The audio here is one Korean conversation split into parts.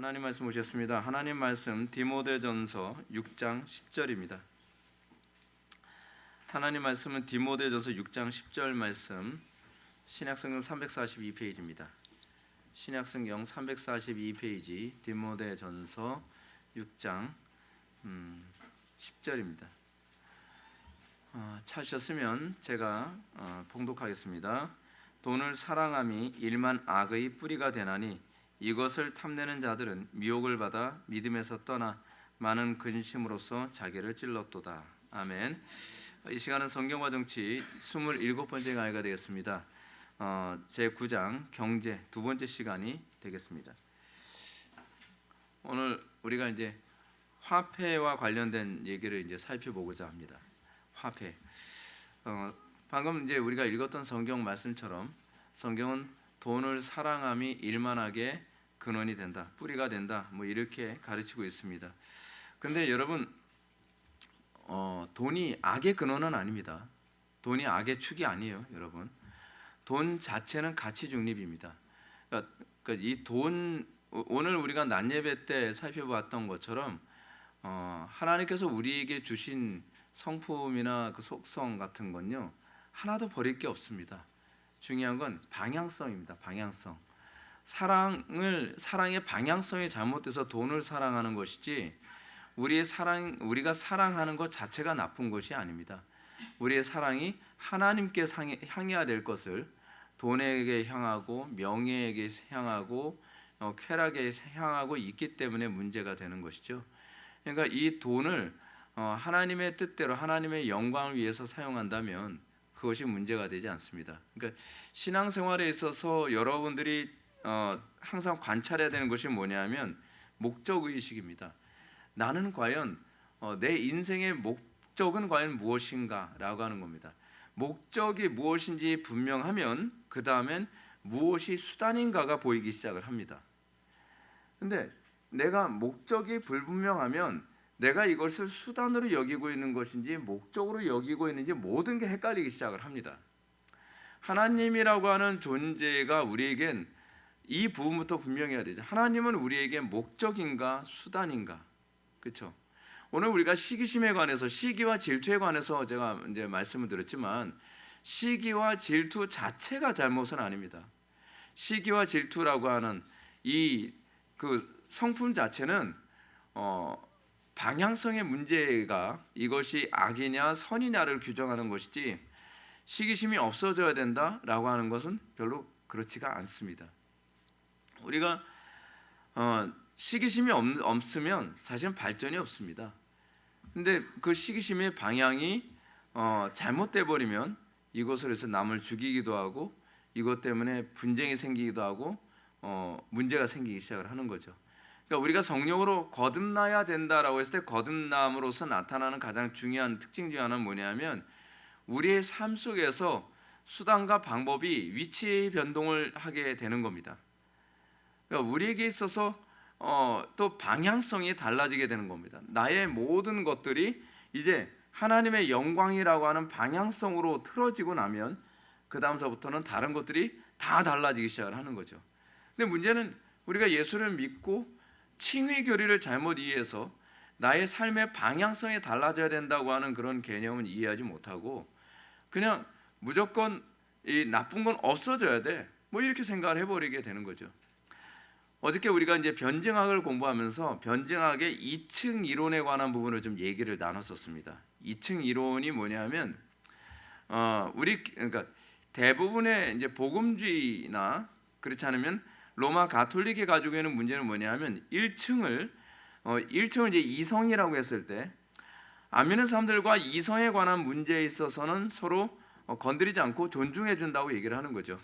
하나님 말씀 오셨습니다. 하나님 말씀 디모데전서 6장 10절입니다. 하나님 말씀은 디모데전서 6장 10절 말씀, 신약성경 342페이지입니다. 신약성경 342페이지 디모데전서 6장 10절입니다. 찾으셨으면 제가 봉독하겠습니다. 돈을 사랑함이 일만 악의 뿌리가 되나니 이것을 탐내는 자들은 미혹을 받아 믿음에서 떠나 많은 근심으로써 자기를 찔렀도다. 아멘. 이 시간은 성경과 정치 27번째 강의가 되겠습니다. 제9장 경제 두 번째 시간이 되겠습니다. 오늘 우리가 이제 화폐와 관련된 얘기를 이제 살펴보고자 합니다. 화폐. 방금 이제 우리가 읽었던 성경 말씀처럼 성경은 돈을 사랑함이 일만하게 근원이 된다, 뿌리가 된다, 뭐 이렇게 가르치고 있습니다. 근데 여러분, 돈이 악의 근원은 아닙니다. 돈이 악의 축이 아니에요, 여러분. 돈 자체는 가치 중립입니다. 그러니까 이 돈, 오늘 우리가 낮 예배 때 살펴봤던 것처럼 하나님께서 우리에게 주신 성품이나 그 속성 같은 건요 하나도 버릴 게 없습니다. 중요한 건 방향성입니다. 방향성. 사랑의 방향성이 잘못돼서 돈을 사랑하는 것이지 우리가 사랑하는 것 자체가 나쁜 것이 아닙니다. 우리의 사랑이 하나님께 향해야 될 것을 돈에게 향하고 명예에게 향하고 쾌락에 향하고 있기 때문에 문제가 되는 것이죠. 그러니까 이 돈을 하나님의 뜻대로 하나님의 영광을 위해서 사용한다면 그것이 문제가 되지 않습니다. 그러니까 신앙생활에 있어서 여러분들이 항상 관찰해야 되는 것이 뭐냐면 목적의식입니다. 나는 과연 내 인생의 목적은 과연 무엇인가라고 하는 겁니다. 목적이 무엇인지 분명하면 그 다음엔 무엇이 수단인가가 보이기 시작을 합니다. 근데 내가 목적이 불분명하면 내가 이것을 수단으로 여기고 있는 것인지 목적으로 여기고 있는지 모든 게 헷갈리기 시작을 합니다. 하나님이라고 하는 존재가 우리에겐 이 부분부터 분명해야 되죠. 하나님은 우리에게 목적인가 수단인가, 그렇죠? 오늘 우리가 시기심에 관해서, 시기와 질투에 관해서 제가 이제 말씀을 드렸지만 시기와 질투 자체가 잘못은 아닙니다. 시기와 질투라고 하는 이 그 성품 자체는 방향성의 문제가 이것이 악이냐 선이냐를 규정하는 것이지 시기심이 없어져야 된다라고 하는 것은 별로 그렇지가 않습니다. 우리가 시기심이 없으면 사실은 발전이 없습니다. 근데 그 시기심의 방향이 잘못돼 버리면 이것을 해서 남을 죽이기도 하고 이것 때문에 분쟁이 생기기도 하고 문제가 생기기 시작을 하는 거죠. 그러니까 우리가 성령으로 거듭나야 된다라고 했을 때 거듭남으로서 나타나는 가장 중요한 특징 중 하나는 뭐냐면 우리의 삶 속에서 수단과 방법이 위치의 변동을 하게 되는 겁니다. 그러니까 우리에게 있어서 또 방향성이 달라지게 되는 겁니다. 나의 모든 것들이 이제 하나님의 영광이라고 하는 방향성으로 틀어지고 나면 그 다음서부터는 다른 것들이 다 달라지기 시작을 하는 거죠. 근데 문제는 우리가 예수를 믿고 칭의 교리를 잘못 이해해서 나의 삶의 방향성이 달라져야 된다고 하는 그런 개념은 이해하지 못하고 그냥 무조건 이 나쁜 건 없어져야 돼, 뭐 이렇게 생각을 해버리게 되는 거죠. 어저께 우리가 이제 변증학을 공부하면서 변증학의 2층 이론에 관한 부분을 좀 얘기를 나눴었습니다. 2층 이론이 뭐냐면 그러니까 대부분의 이제 복음주의나 그렇지 않으면 로마 가톨릭이 가지고 있는 문제는 뭐냐면 1층을 이제 이성이라고 했을 때 안 믿는 사람들과 이성에 관한 문제에 있어서는 서로 건드리지 않고 존중해 준다고 얘기를 하는 거죠.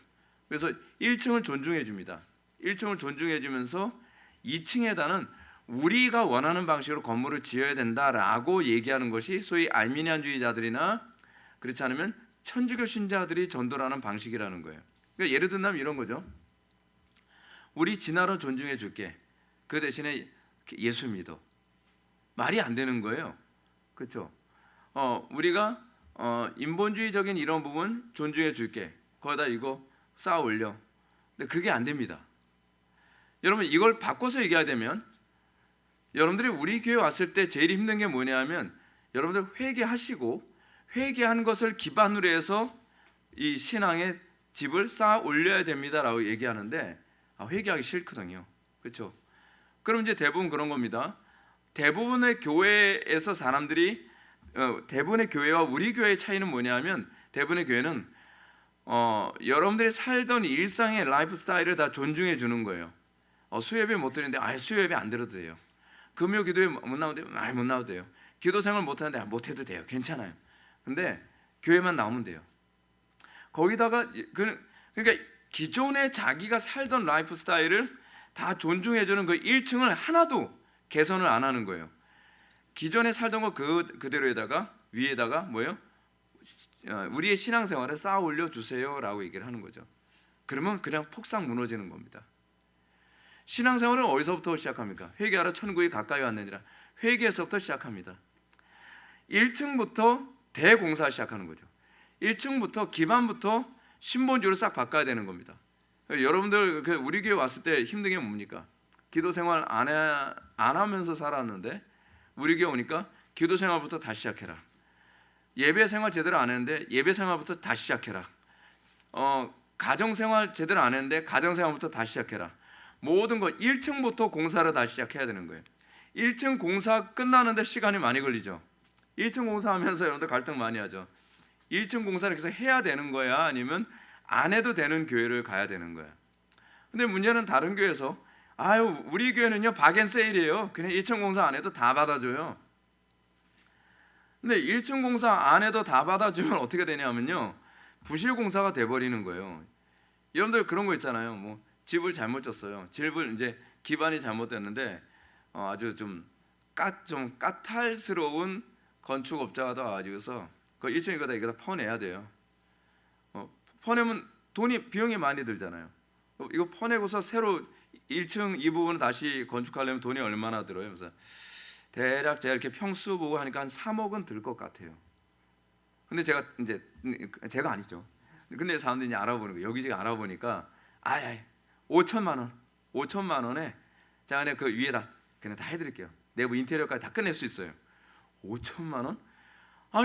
그래서 1층을 존중해 줍니다. 1층을 존중해 주면서 2층에다는 우리가 원하는 방식으로 건물을 지어야 된다라고 얘기하는 것이 소위 알미니안주의자들이나 그렇지 않으면 천주교 신자들이 전도하는 방식이라는 거예요. 그러니까 예를 들면 이런 거죠. 우리 진화로 존중해 줄게. 그 대신에 예수 믿어. 말이 안 되는 거예요. 그렇죠? 우리가 인본주의적인 이런 부분 존중해 줄게. 거기다 이거 쌓아 올려. 근데 그게 안 됩니다. 여러분 이걸 바꿔서 얘기하자면 여러분들이 우리 교회 왔을 때 제일 힘든 게 뭐냐면 여러분들 회개하시고 회개한 것을 기반으로 해서 이 신앙의 집을 쌓아 올려야 됩니다라고 얘기하는데 회개하기 싫거든요. 그렇죠? 그럼 이제 대부분 그런 겁니다. 대부분의 교회에서 사람들이 대부분의 교회와 우리 교회의 차이는 뭐냐면 대부분의 교회는 여러분들이 살던 일상의 라이프 스타일을 다 존중해 주는 거예요. 수요예배 못 드리는데 수요예배 안 드려도 돼요. 금요 기도에 못 나오는데 못 나와도 돼요. 기도 생활 못 하는데 못 해도 돼요. 괜찮아요. 근데 교회만 나오면 돼요. 거기다가 그러니까 기존에 자기가 살던 라이프 스타일을 다 존중해 주는 그 1층을 하나도 개선을 안 하는 거예요. 기존에 살던 거 그대로에다가 위에다가 뭐예요? 우리의 신앙생활을 쌓아 올려 주세요라고 얘기를 하는 거죠. 그러면 그냥 폭삭 무너지는 겁니다. 신앙생활은 어디서부터 시작합니까? 회개하러 천국이 가까이 왔느니라. 회개에서부터 시작합니다. 1층부터 대공사 시작하는 거죠. 1층부터 기반부터 신본주의로 싹 바꿔야 되는 겁니다. 여러분들 우리 교회 왔을 때 힘든 게 뭡니까? 기도 생활 안 하면서 살았는데 우리 교회 오니까 기도 생활부터 다시 시작해라. 예배 생활 제대로 안 했는데 예배 생활부터 다시 시작해라. 가정 생활 제대로 안 했는데 가정 생활부터 다시 시작해라. 모든 거 1층부터 공사를 다시 시작해야 되는 거예요. 1층 공사 끝나는데 시간이 많이 걸리죠. 1층 공사하면서 여러분들 갈등 많이 하죠. 1층 공사를 계속 해야 되는 거야? 아니면 안 해도 되는 교회를 가야 되는 거야? 근데 문제는 다른 교회에서 우리 교회는요 박앤세일이에요. 그냥 1층 공사 안 해도 다 받아줘요. 근데 1층 공사 안 해도 다 받아주면 어떻게 되냐면요 부실 공사가 돼버리는 거예요. 여러분들 그런 거 있잖아요. 뭐 집을 잘못 졌어요. 집을 이제 기반이 잘못됐는데 아주 좀 까탈스러운 건축업자가 와가지고서 그 1층 이거 다 퍼내야 돼요. 퍼내면 비용이 많이 들잖아요. 이거 퍼내고서 새로 1층 이 부분을 다시 건축하려면 돈이 얼마나 들어요? 그래서 대략 제가 이렇게 평수 보고 하니까 한 3억은 들 것 같아요. 근데 제가 아니죠. 근데 사람들이 알아보는 거예요. 여기저기 알아보니까 5천만 원에 자 그냥 그 위에다 그냥 다 해드릴게요. 내부 인테리어까지 다 끝낼 수 있어요. 5천만 원?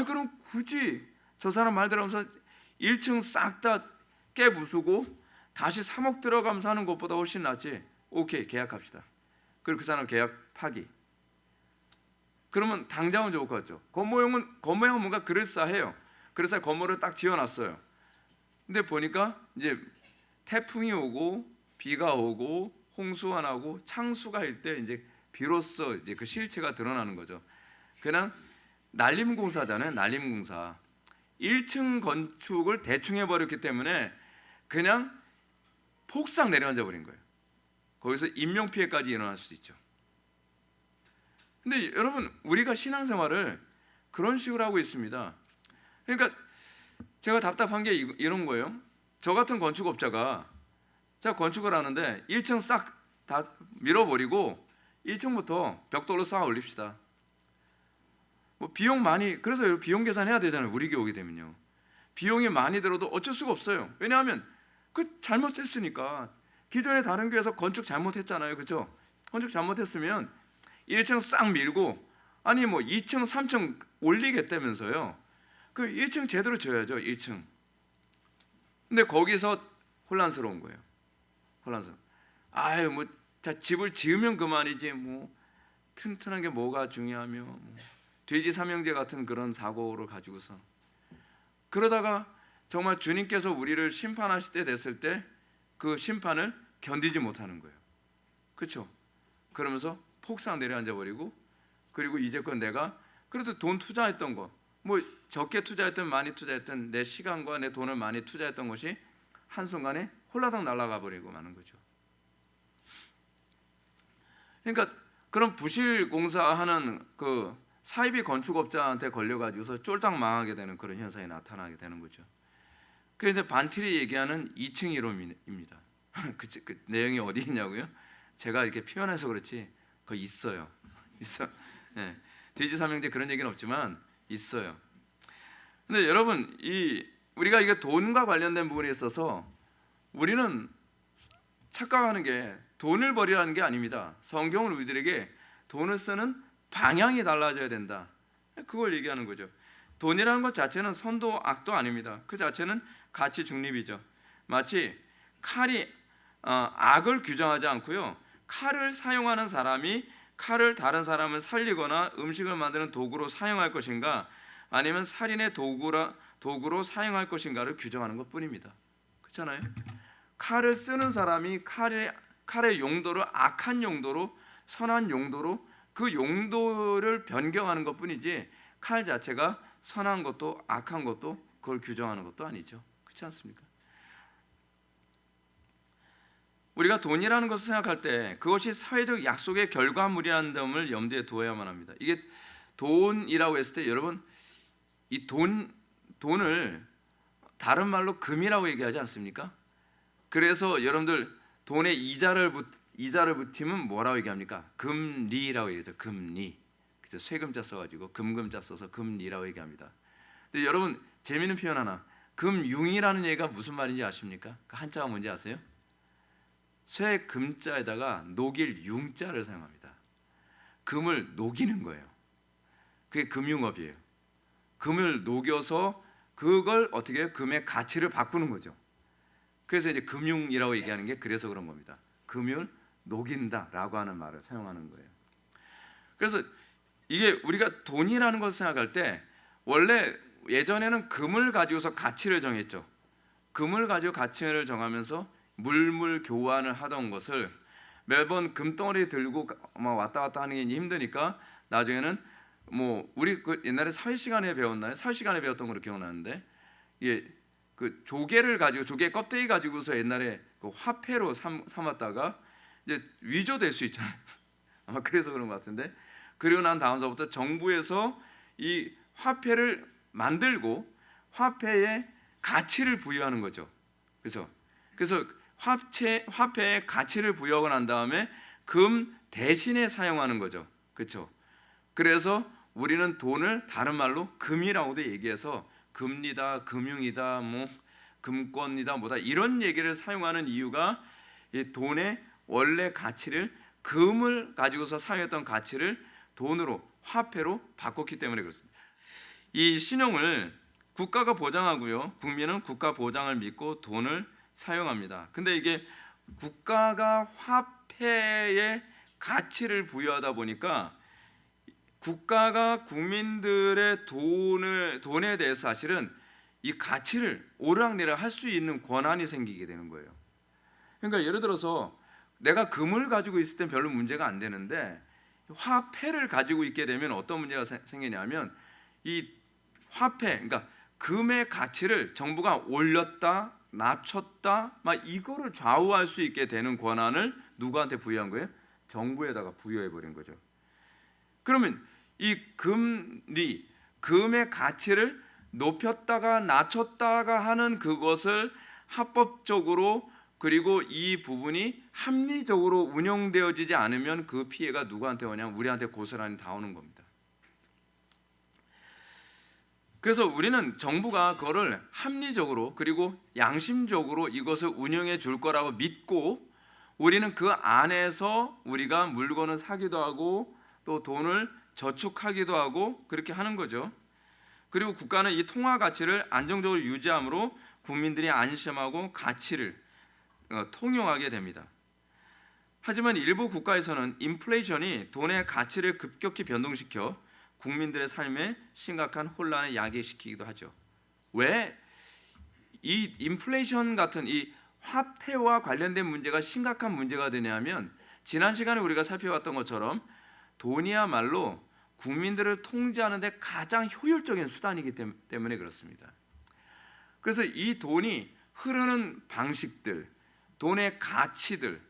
그럼 굳이 저 사람 말 들으면서 1층 싹 다 깨부수고 다시 3억 들어가면서 하는 것보다 훨씬 낫지. 오케이 계약합시다. 그리고 그 사람 계약 파기. 그러면 당장은 좋을 것 같죠. 건물형은 뭔가 그럴싸해요. 그래서 건물을 딱 지어놨어요. 근데 보니까 이제 태풍이 오고 비가 오고 홍수가 나고 창수가 일 때 이제 비로소 이제 그 실체가 드러나는 거죠. 그냥 날림공사잖아요. 날림공사. 1층 건축을 대충 해버렸기 때문에 그냥 폭삭 내려앉아 버린 거예요. 거기서 인명피해까지 일어날 수도 있죠. 근데 여러분 우리가 신앙생활을 그런 식으로 하고 있습니다. 그러니까 제가 답답한 게 이런 거예요. 저 같은 건축업자가 제가 건축을 하는데 1층 싹 다 밀어버리고 1층부터 벽돌로 쌓아 올립시다. 비용 많이 그래서 비용 계산해야 되잖아요. 우리 교회 오게 되면요. 비용이 많이 들어도 어쩔 수가 없어요. 왜냐하면 잘못했으니까. 기존에 다른 교회에서 건축 잘못했잖아요. 그렇죠? 건축 잘못했으면 1층 싹 밀고 2층 3층 올리겠다면서요. 그 1층 제대로 지어야죠. 1층. 근데 거기서 혼란스러운 거예요. 집을 지으면 그만이지 튼튼한 게 뭐가 중요하며 돼지 삼형제 같은 그런 사고를 가지고서 그러다가 정말 주님께서 우리를 심판하실 때 됐을 때 그 심판을 견디지 못하는 거예요. 그렇죠? 그러면서 폭삭 내려앉아 버리고 그리고 이제껏 내가 그래도 돈 투자했던 거 적게 투자했든 많이 투자했든 내 시간과 내 돈을 많이 투자했던 것이 한순간에 홀라당 날아가 버리고 마는 거죠. 그러니까 그런 부실 공사하는 그 사이비 건축업자한테 걸려가지고서 쫄딱 망하게 되는 그런 현상이 나타나게 되는 거죠. 그래서 반티리 얘기하는 2층 이론입니다. 그 내용이 어디 있냐고요? 제가 이렇게 표현해서 그렇지 그거 있어요. 네. 돼지 삼형제 그런 얘기는 없지만 있어요. 근데 여러분 우리가 이게 돈과 관련된 부분에 있어서 우리는 착각하는 게 돈을 버리라는 게 아닙니다. 성경은 우리들에게 돈을 쓰는 방향이 달라져야 된다. 그걸 얘기하는 거죠. 돈이라는 것 자체는 선도 악도 아닙니다. 그 자체는 가치 중립이죠. 마치 칼이 악을 규정하지 않고요. 칼을 사용하는 사람이 칼을 다른 사람을 살리거나 음식을 만드는 도구로 사용할 것인가, 아니면 살인의 도구로 사용할 것인가를 규정하는 것뿐입니다. 그렇잖아요. 칼을 쓰는 사람이 칼의 용도를 악한 용도로, 선한 용도로, 그 용도를 변경하는 것뿐이지 칼 자체가 선한 것도 악한 것도 그걸 규정하는 것도 아니죠. 그렇지 않습니까? 우리가 돈이라는 것을 생각할 때 그것이 사회적 약속의 결과물이라는 점을 염두에 두어야만 합니다. 이게 돈이라고 했을 때 여러분, 이 돈을 다른 말로 금이라고 얘기하지 않습니까? 그래서 여러분들 돈에 이자를 붙이면 뭐라고 얘기합니까? 금리라고 얘기하죠. 금리. 그죠? 세금자 써가지고 금자 써서 금리라고 얘기합니다. 근데 여러분 재미있는 표현 하나. 금융이라는 얘기가 무슨 말인지 아십니까? 그 한자가 뭔지 아세요? 쇠 금자에다가 녹일 융자를 사용합니다. 금을 녹이는 거예요. 그게 금융업이에요. 금을 녹여서 그걸 어떻게 해요? 금의 가치를 바꾸는 거죠. 그래서 이제 금융이라고 얘기하는 게 그래서 그런 겁니다. 금을 녹인다라고 하는 말을 사용하는 거예요. 그래서 이게 우리가 돈이라는 것을 생각할 때 원래 예전에는 금을 가지고서 가치를 정했죠. 금을 가지고 가치를 정하면서 물물 교환을 하던 것을 매번 금덩어리 들고 막 왔다 갔다 하는 게 힘드니까 나중에는 뭐 우리 그 옛날에 사회 시간에 배웠나요? 사회 시간에 배웠던 걸로 기억나는데, 이게 그 조개를 가지고 조개 껍데기 가지고서 옛날에 그 화폐로 삼았다가 이제 위조될 수 있잖아요. 아마 그래서 그런 것 같은데, 그리고 난 다음서부터 정부에서 이 화폐를 만들고 화폐에 가치를 부여하는 거죠. 그래서 화폐에 가치를 부여하고 난 다음에 금 대신에 사용하는 거죠. 그렇죠? 그래서 우리는 돈을 다른 말로 금이라고도 얘기해서 금리다, 금융이다, 뭐 금권이다, 뭐다 이런 얘기를 사용하는 이유가 이 돈의 원래 가치를, 금을 가지고서 사용했던 가치를 돈으로, 화폐로 바꿨기 때문에 그렇습니다. 이 신용을 국가가 보장하고요, 국민은 국가 보장을 믿고 돈을 사용합니다. 근데 이게 국가가 화폐에 가치를 부여하다 보니까 국가가 국민들의 돈에 대해서 사실은 이 가치를 오르락내리락 할 수 있는 권한이 생기게 되는 거예요. 그러니까 예를 들어서 내가 금을 가지고 있을 땐 별로 문제가 안 되는데 화폐를 가지고 있게 되면 어떤 문제가 생기냐면, 이 화폐, 그러니까 금의 가치를 정부가 올렸다 낮췄다 막 이거를 좌우할 수 있게 되는 권한을 누구한테 부여한 거예요? 정부에다가 부여해 버린 거죠. 그러면 이 금의 가치를 높였다가 낮췄다가 하는 그것을 합법적으로, 그리고 이 부분이 합리적으로 운영되어지지 않으면 그 피해가 누구한테 오냐면 우리한테 고스란히 다 오는 겁니다. 그래서 우리는 정부가 그거를 합리적으로 그리고 양심적으로 이것을 운영해 줄 거라고 믿고, 우리는 그 안에서 우리가 물건을 사기도 하고 또 돈을 저축하기도 하고 그렇게 하는 거죠. 그리고 국가는 이 통화 가치를 안정적으로 유지함으로 국민들이 안심하고 가치를 통용하게 됩니다. 하지만 일부 국가에서는 인플레이션이 돈의 가치를 급격히 변동시켜 국민들의 삶에 심각한 혼란을 야기시키기도 하죠. 왜 이 인플레이션 같은 이 화폐와 관련된 문제가 심각한 문제가 되냐면, 지난 시간에 우리가 살펴봤던 것처럼 돈이야말로 국민들을 통제하는 데 가장 효율적인 수단이기 때문에 그렇습니다. 그래서 이 돈이 흐르는 방식들, 돈의 가치들,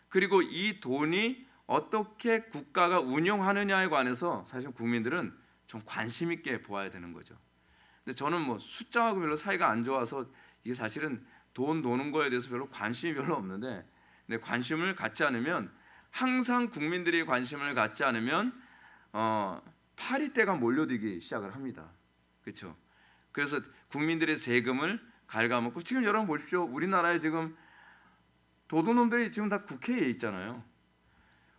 그리고 이 돈이 어떻게 국가가 운영하느냐에 관해서 사실 국민들은 좀 관심 있게 보아야 되는 거죠. 근데 저는 뭐 숫자하고 별로 사이가 안 좋아서 이게 사실은 돈 도는 거에 대해서 별로 관심이 별로 없는데, 근데 관심을 갖지 않으면, 항상 국민들이 관심을 갖지 않으면 파리떼가 몰려들기 시작을 합니다. 그렇죠? 그래서 국민들의 세금을 갉아먹고, 지금 여러분 보십시오. 우리나라에 지금 도둑놈들이 지금 다 국회에 있잖아요.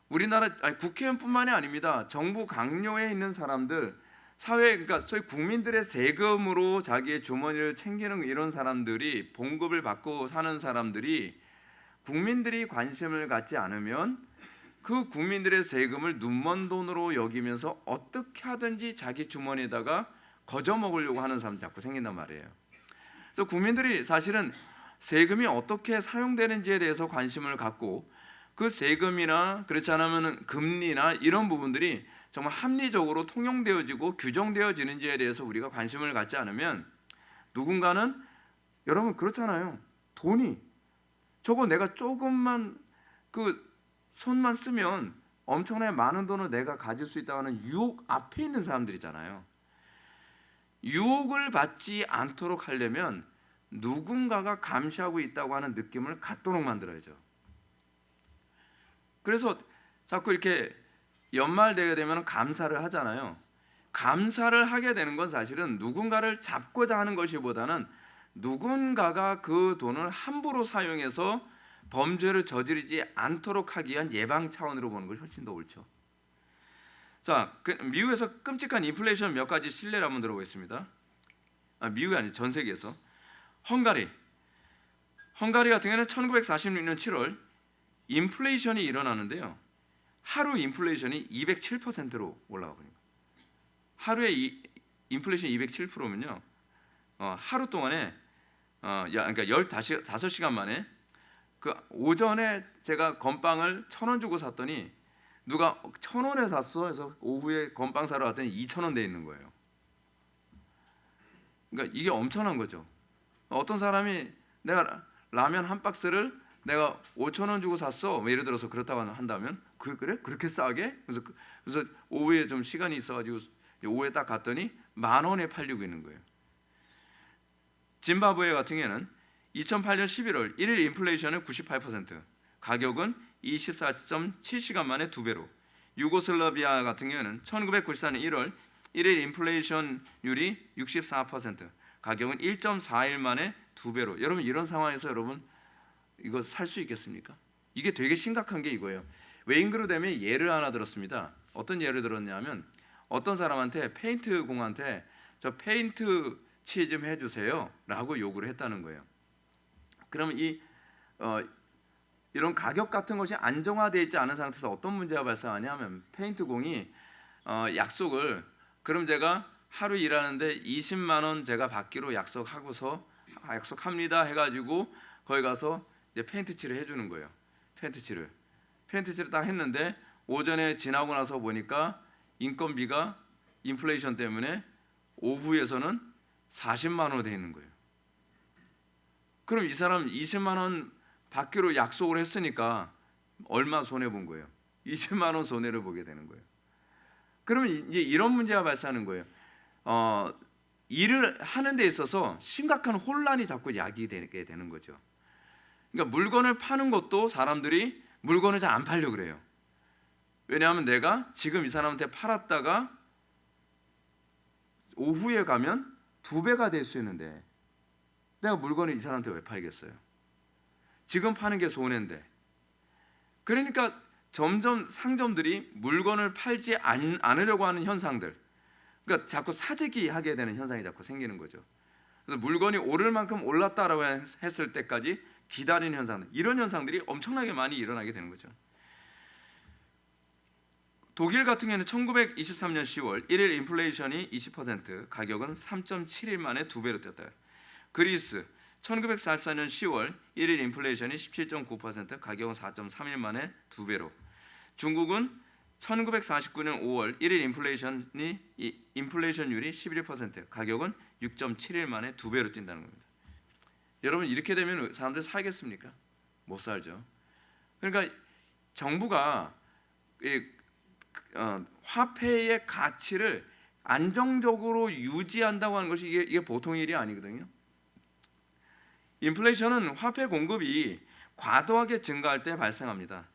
우리나라 국회의원뿐만이 아닙니다. 정부 강요에 있는 사람들, 사회 그러니까 소위 국민들의 세금으로 자기의 주머니를 챙기는 이런 사람들이 봉급을 받고 사는 사람들이 국민들이 관심을 갖지 않으면 그 국민들의 세금을 눈먼 돈으로 여기면서 어떻게 하든지 자기 주머니에다가 거저 먹으려고 하는 사람 자꾸 생긴단 말이에요. 그래서 국민들이 사실은 세금이 어떻게 사용되는지에 대해서 관심을 갖고 그 세금이나 그렇지 않으면 금리나 이런 부분들이 정말 합리적으로 통용되어지고 규정되어지는지에 대해서 우리가 관심을 갖지 않으면 누군가는 여러분 그렇잖아요. 돈이 저거 내가 조금만 그 손만 쓰면 엄청나게 많은 돈을 내가 가질 수 있다고 하는 유혹 앞에 있는 사람들이잖아요. 유혹을 받지 않도록 하려면 누군가가 감시하고 있다고 하는 느낌을 갖도록 만들어야죠. 그래서 자꾸 이렇게 연말 되게 되면 감사를 하잖아요. 감사를 하게 되는 건 사실은 누군가를 잡고자 하는 것이보다는 누군가가 그 돈을 함부로 사용해서 범죄를 저지르지 않도록 하기 위한 예방 차원으로 보는 것이 훨씬 더 옳죠. 자, 미국에서 끔찍한 인플레이션 몇 가지 실례를 한번 들어보겠습니다. 미국이 아니죠, 전 세계에서. 헝가리 같은 경우는 1946년 7월 인플레이션이 일어나는데요. 하루 인플레이션이 207%로 올라가 버립니다. 하루에 인플레이션이 207%면요. 하루 동안에 그러니까 15시간 만에 그 오전에 제가 건빵을 1,000원 주고 샀더니 누가 1,000원에 샀어 해서 오후에 건빵 사러 갔더니 2,000원 돼 있는 거예요. 그러니까 이게 엄청난 거죠. 어떤 사람이 내가 라면 한 박스를 내가 5,000원 주고 샀어. 뭐 예를 들어서 그렇다고 한다면 그래? 그렇게 싸게? 그래서 오후에 좀 시간이 있어가지고 오후에 딱 갔더니 10,000원에 팔리고 있는 거예요. 짐바브웨 같은 경우에는 2008년 11월 1일 인플레이션은 98%, 가격은 24.7시간 만에 2배로. 유고슬라비아 같은 경우에는 1994년 1월 1일 인플레이션율이 64%, 가격은 1.4일 만에 2배로. 여러분 이런 상황에서 여러분 이거 살 수 있겠습니까? 이게 되게 심각한 게 이거예요. 웨인그루뎀이 예를 하나 들었습니다. 어떤 예를 들었냐면 어떤 사람한테 페인트 공한테 저 페인트 칠 좀 해주세요 라고 요구를 했다는 거예요. 그러면 이런 가격 같은 것이 안정화되어 있지 않은 상태에서 어떤 문제가 발생하냐면 페인트 공이 약속을 그럼 제가 하루 일하는데 20만 원 제가 받기로 약속합니다 해가지고 거기 가서 이제 페인트 칠을 해주는 거예요. 페인트 칠을 딱 했는데 오전에 지나고 나서 보니까 인건비가 인플레이션 때문에 오후에서는 40만 원으로 돼 있는 거예요. 그럼 이 사람 20만 원 받기로 약속을 했으니까 얼마 손해 본 거예요? 20만 원 손해를 보게 되는 거예요. 그러면 이제 이런 문제가 발생하는 거예요. 일을 하는 데 있어서 심각한 혼란이 자꾸 야기되게 되는 거죠. 그러니까 물건을 파는 것도 사람들이 물건을 잘 안 팔려고 그래요. 왜냐하면 내가 지금 이 사람한테 팔았다가 오후에 가면 2배가 될 수 있는데 내가 물건을 이 사람한테 왜 팔겠어요? 지금 파는 게 손해인데. 그러니까 점점 상점들이 물건을 팔지 않으려고 하는 현상들, 그러니까 자꾸 사재기 하게 되는 현상이 자꾸 생기는 거죠. 그래서 물건이 오를 만큼 올랐다라고 했을 때까지 기다리는 현상들, 이런 현상들이 엄청나게 많이 일어나게 되는 거죠. 독일 같은 경우는 1923년 10월 1일 인플레이션이 20%, 가격은 3.7일 만에 2배로 뛰었다. 그리스 1944년 10월 1일 인플레이션이 17.9%, 가격은 4.3일 만에 2배로. 중국은 1949년 5월 1일 인플레이션율이 11%, 가격은 6.7일 만에 2배로 뛴다는 겁니다. 여러분 이렇게 되면 사람들 살겠습니까? 못 살죠. 그러니까 정부가 화폐의 가치를 안정적으로 유지한다고 하는 것이 이게 보통 일이 아니거든요. 인플레이션은 화폐 공급이 과도하게 증가할 때 발생합니다.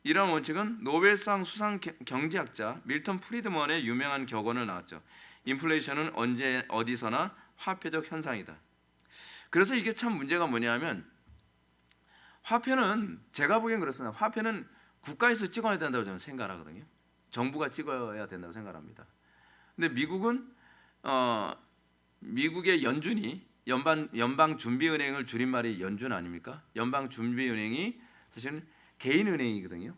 이런 원칙은 노벨상 수상 경제학자 밀턴 프리드먼의 유명한 격언을 나왔죠. 인플레이션은 언제 어디서나 화폐적 현상이다. 그래서 이게 참 문제가 뭐냐면 화폐는 제가 보기엔 그렇습니다. 화폐는 국가에서 찍어야 된다고 저는 생각하거든요. 정부가 찍어야 된다고 생각합니다. 근데 미국은 미국의 연준이 연방준비은행을 줄임말이 연준 아닙니까? 연방준비은행이 사실은 개인은행이거든요.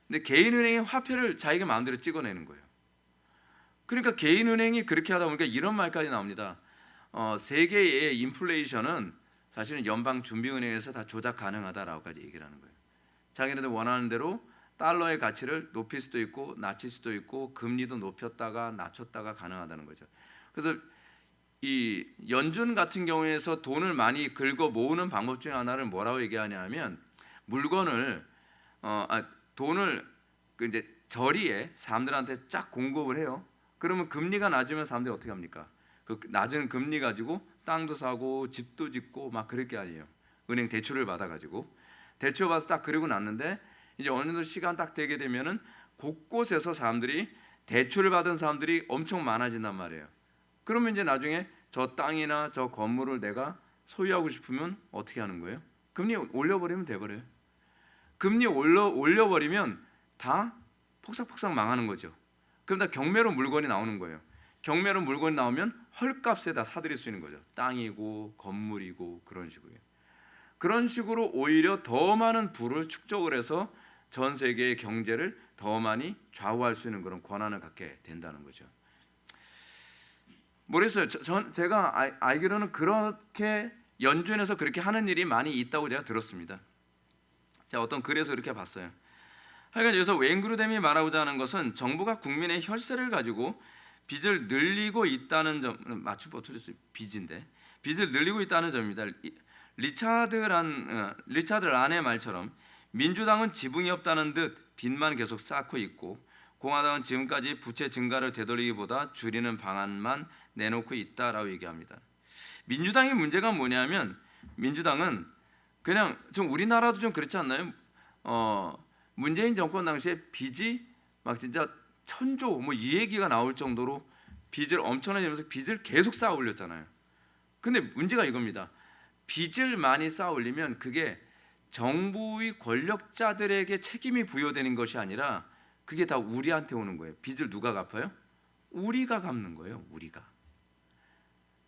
근데 개인은행의 화폐를 자기가 마음대로 찍어내는 거예요. 그러니까 개인은행이 그렇게 하다 보니까 이런 말까지 나옵니다. 세계의 인플레이션은 사실은 연방준비은행에서 다 조작 가능하다라고까지 얘기를 하는 거예요. 자기네들 원하는 대로 달러의 가치를 높일 수도 있고 낮출 수도 있고 금리도 높였다가 낮췄다가 가능하다는 거죠. 그래서 이 연준 같은 경우에서 돈을 많이 긁어 모으는 방법 중에 하나를 뭐라고 얘기하냐면 물건을 돈을 이제 저리에 사람들한테 쫙 공급을 해요. 그러면 금리가 낮으면 사람들이 어떻게 합니까? 그 낮은 금리 가지고 땅도 사고 집도 짓고 막 그럴 게 아니에요. 은행 대출을 받아가지고 대출 받아서 딱 그러고 났는데 이제 어느 정도 시간 딱 되게 되면은 곳곳에서 사람들이 대출을 받은 사람들이 엄청 많아진단 말이에요. 그러면 이제 나중에 저 땅이나 저 건물을 내가 소유하고 싶으면 어떻게 하는 거예요? 금리 올려버리면 돼버려요. 금리 올려버리면 다 폭삭폭삭 망하는 거죠. 그럼 다 경매로 물건이 나오는 거예요. 경매로 물건이 나오면 헐값에 다 사들일 수 있는 거죠. 땅이고 건물이고 그런 식으로요. 그런 식으로 오히려 더 많은 부를 축적을 해서 전 세계의 경제를 더 많이 좌우할 수 있는 그런 권한을 갖게 된다는 거죠. 모르겠어요. 제가 알기로는 그렇게 연준에서 그렇게 하는 일이 많이 있다고 제가 들었습니다. 제가 어떤 글에서 그렇게 봤어요. 하여간 여기서 웨인 그루뎀이 말하고자 하는 것은 정부가 국민의 혈세를 가지고 빚을 늘리고 있다는 점, 맞춤법 틀렸어요. 빚인데 빚을 늘리고 있다는 점입니다. 리차드 란의 말처럼 민주당은 지붕이 없다는 듯 빚만 계속 쌓고 있고 공화당은 지금까지 부채 증가를 되돌리기보다 줄이는 방안만 내놓고 있다라고 얘기합니다. 민주당의 문제가 뭐냐면 민주당은 그냥 좀 우리나라도 좀 그렇지 않나요? 문재인 정권 당시에 빚이 막 진짜 1000조 뭐 이 얘기가 나올 정도로 빚을 엄청나게 내면서 빚을 계속 쌓아 올렸잖아요. 근데 문제가 이겁니다. 빚을 많이 쌓아 올리면 그게 정부의 권력자들에게 책임이 부여되는 것이 아니라 그게 다 우리한테 오는 거예요. 빚을 누가 갚아요? 우리가 갚는 거예요. 우리가.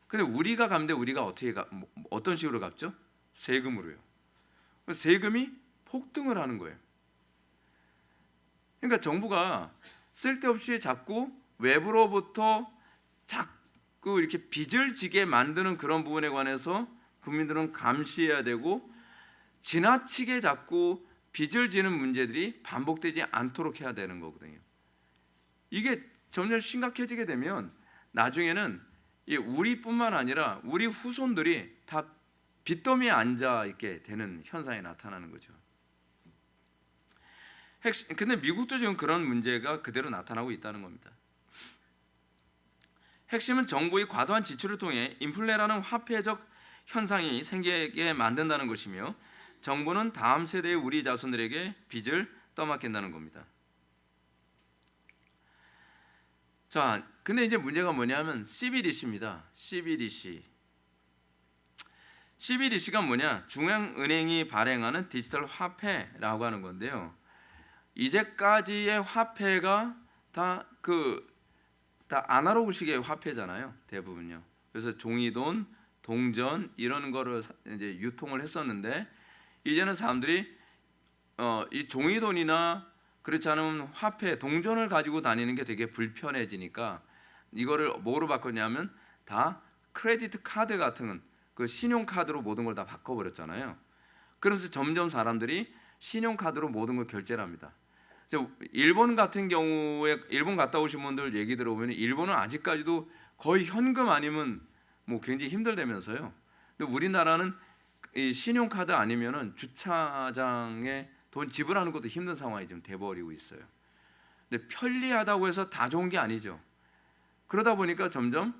근데 우리가 갚는데 우리가 어떤 식으로 갚죠? 세금으로요. 세금이 폭등을 하는 거예요. 그러니까 정부가 쓸데없이 자꾸 외부로부터 자꾸 이렇게 빚을 지게 만드는 그런 부분에 관해서 국민들은 감시해야 되고 지나치게 자꾸 빚을 지는 문제들이 반복되지 않도록 해야 되는 거거든요. 이게 점점 심각해지게 되면 나중에는 우리뿐만 아니라 우리 후손들이 다 빚더미에 앉아 있게 되는 현상이 나타나는 거죠. 근데 미국도 지금 그런 문제가 그대로 나타나고 있다는 겁니다. 핵심은 정부의 과도한 지출을 통해 인플레라는 화폐적 현상이 생기게 만든다는 것이며 정부는 다음 세대의 우리 자손들에게 빚을 떠맡긴다는 겁니다. 자, 근데 이제 문제가 뭐냐면 CBDC입니다. CBDC가 뭐냐? 중앙은행이 발행하는 디지털 화폐라고 하는 건데요. 이제까지의 화폐가 다 아날로그식의 화폐잖아요. 대부분요. 그래서 종이돈, 동전 이런 거를 이제 유통을 했었는데 이제는 사람들이 이 종이돈이나 그렇지 않으면 화폐, 동전을 가지고 다니는 게 되게 불편해지니까 이거를 뭐로 바꿨냐면 다 크레디트 카드 같은 그 신용카드로 모든 걸 다 바꿔버렸잖아요. 그래서 점점 사람들이 신용카드로 모든 걸 결제를 합니다. 일본 같은 경우에 일본 갔다 오신 분들 얘기 들어보면 일본은 아직까지도 거의 현금 아니면 뭐 굉장히 힘들다면서요. 근데 우리나라는 이 신용카드 아니면은 주차장에 돈 지불하는 것도 힘든 상황이 지금 돼버리고 있어요. 근데 편리하다고 해서 다 좋은 게 아니죠. 그러다 보니까 점점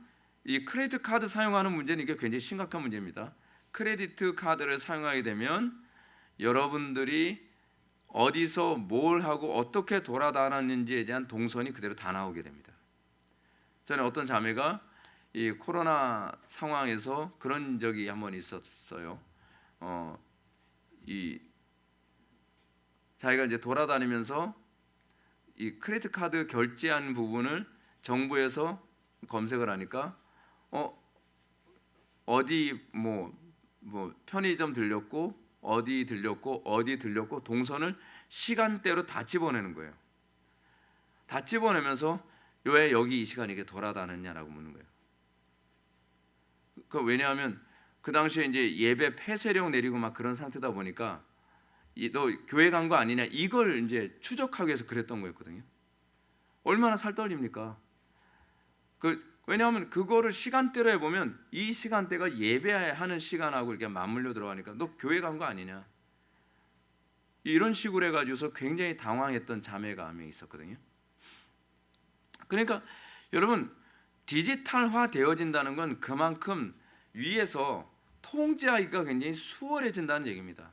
이 크레디트 카드 사용하는 문제는 이게 굉장히 심각한 문제입니다. 크레디트 카드를 사용하게 되면 여러분들이 어디서 뭘 하고 어떻게 돌아다녔는지에 대한 동선이 그대로 다 나오게 됩니다. 저는 어떤 자매가 이 코로나 상황에서 그런 적이 한번 있었어요. 이 자기가 이제 돌아다니면서 이 크레디트 카드 결제한 부분을 정부에서 검색을 하니까 어디 뭐 편의점 들렸고 어디 들렸고 동선을 시간대로 다 집어내는 거예요. 다 집어내면서 왜 여기 이 시간에 이게 돌아다녔냐라고 묻는 거예요. 왜냐하면 그 당시에 이제 예배 폐쇄령 내리고 막 그런 상태다 보니까 너 교회 간 거 아니냐 이걸 이제 추적하기 위해서 그랬던 거였거든요. 얼마나 살떨립니까? 왜냐하면 그거를 시간대로 해보면 이 시간대가 예배하는 시간하고 이렇게 맞물려 들어가니까 너 교회 간 거 아니냐 이런 식으로 해가지고서 굉장히 당황했던 자매가 한 명 있었거든요. 그러니까 여러분 디지털화 되어진다는 건 그만큼 위에서 통제하기가 굉장히 수월해진다는 얘기입니다.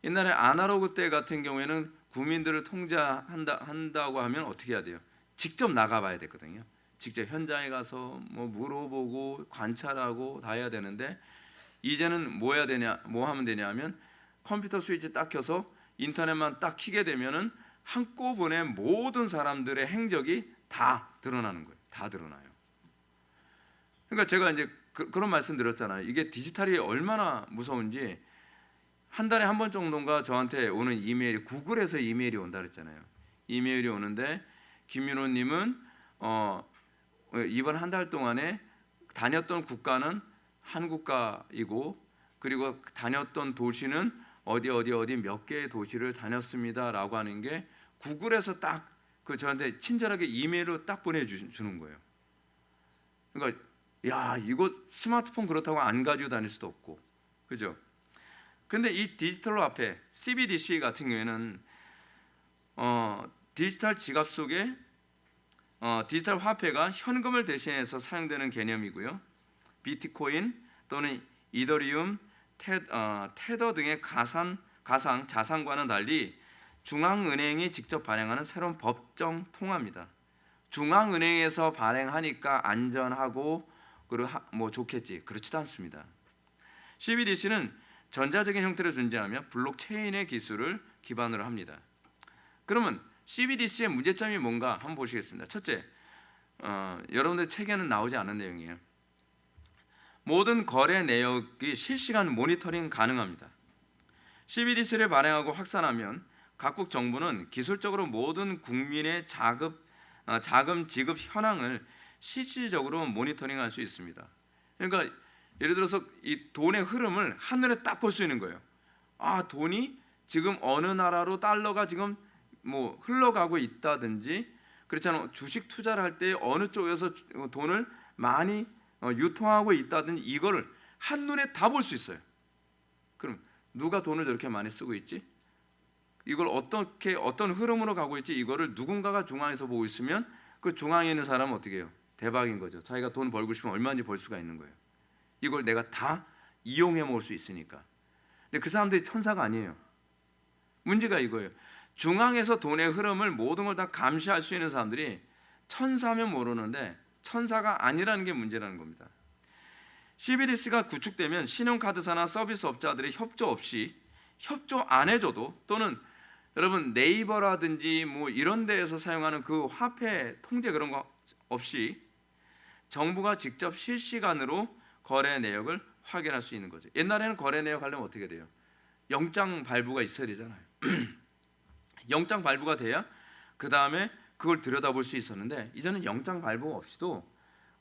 옛날에 아날로그 때 같은 경우에는 국민들을 통제한다고 하면 어떻게 해야 돼요? 직접 나가봐야 됐거든요. 직접 현장에 가서 뭐 물어보고 관찰하고 다 해야 되는데 이제는 뭐 하면 되냐면 컴퓨터 스위치 딱 켜서 인터넷만 딱 켜게 되면은 한꺼번에 모든 사람들의 행적이 다 드러나는 거예요. 다 드러나요. 그러니까 제가 이제 그런 말씀 드렸잖아요. 이게 디지털이 얼마나 무서운지 한 달에 한 번 정도인가 저한테 오는 이메일이 구글에서 이메일이 온다 그랬잖아요. 이메일이 오는데 김윤호님은 이번 한 달 동안에 다녔던 국가는 한 국가이고 그리고 다녔던 도시는 어디 몇 개의 도시를 다녔습니다라고 하는 게 구글에서 딱 저한테 친절하게 이메일로 딱 보내주는 거예요. 그러니까 야 이거 스마트폰 그렇다고 안 가지고 다닐 수도 없고 그죠? 근데 이 디지털로 앞에 CBDC 같은 경우에는 디지털 지갑 속에 디지털 화폐가 현금을 대신해서 사용되는 개념이고요. 비트코인 또는 이더리움, 테더 등의 가상 자산과는 달리 중앙은행이 직접 발행하는 새로운 법정 통화입니다. 중앙은행에서 발행하니까 안전하고 그리고 뭐 좋겠지. 그렇지도 않습니다. CBDC는 전자적인 형태로 존재하며 블록체인의 기술을 기반으로 합니다. 그러면 CBDC의 문제점이 뭔가 한번 보시겠습니다. 첫째, 여러분들 책에는 나오지 않은 내용이에요. 모든 거래 내역이 실시간 모니터링 가능합니다. CBDC를 발행하고 확산하면 각국 정부는 기술적으로 모든 국민의 자금 지급 현황을 실질적으로 모니터링할 수 있습니다. 그러니까 예를 들어서 이 돈의 흐름을 한눈에 딱 볼 수 있는 거예요. 아, 돈이 지금 어느 나라로 달러가 지금 뭐 흘러가고 있다든지 그렇잖아요. 주식 투자를 할 때 어느 쪽에서 돈을 많이 유통하고 있다든지 이거를 한눈에 다 볼 수 있어요. 그럼 누가 돈을 저렇게 많이 쓰고 있지? 이걸 어떤 흐름으로 가고 있지? 이거를 누군가가 중앙에서 보고 있으면 그 중앙에 있는 사람은 어떻게 해요? 대박인 거죠. 자기가 돈 벌고 싶으면 얼마든지 벌 수가 있는 거예요. 이걸 내가 다 이용해 먹을 수 있으니까. 근데 그 사람들이 천사가 아니에요. 문제가 이거예요. 중앙에서 돈의 흐름을 모든 걸 다 감시할 수 있는 사람들이 천사면 모르는데 천사가 아니라는 게 문제라는 겁니다. CBDC가 구축되면 신용카드사나 서비스업자들의 협조 안 해줘도 또는 여러분 네이버라든지 뭐 이런 데에서 사용하는 그 화폐 통제 그런 거 없이 정부가 직접 실시간으로 거래 내역을 확인할 수 있는 거죠. 옛날에는 거래 내역 하려면 어떻게 돼요? 영장 발부가 있어야 되잖아요. 영장 발부가 돼야 그 다음에 그걸 들여다볼 수 있었는데 이제는 영장 발부 없이도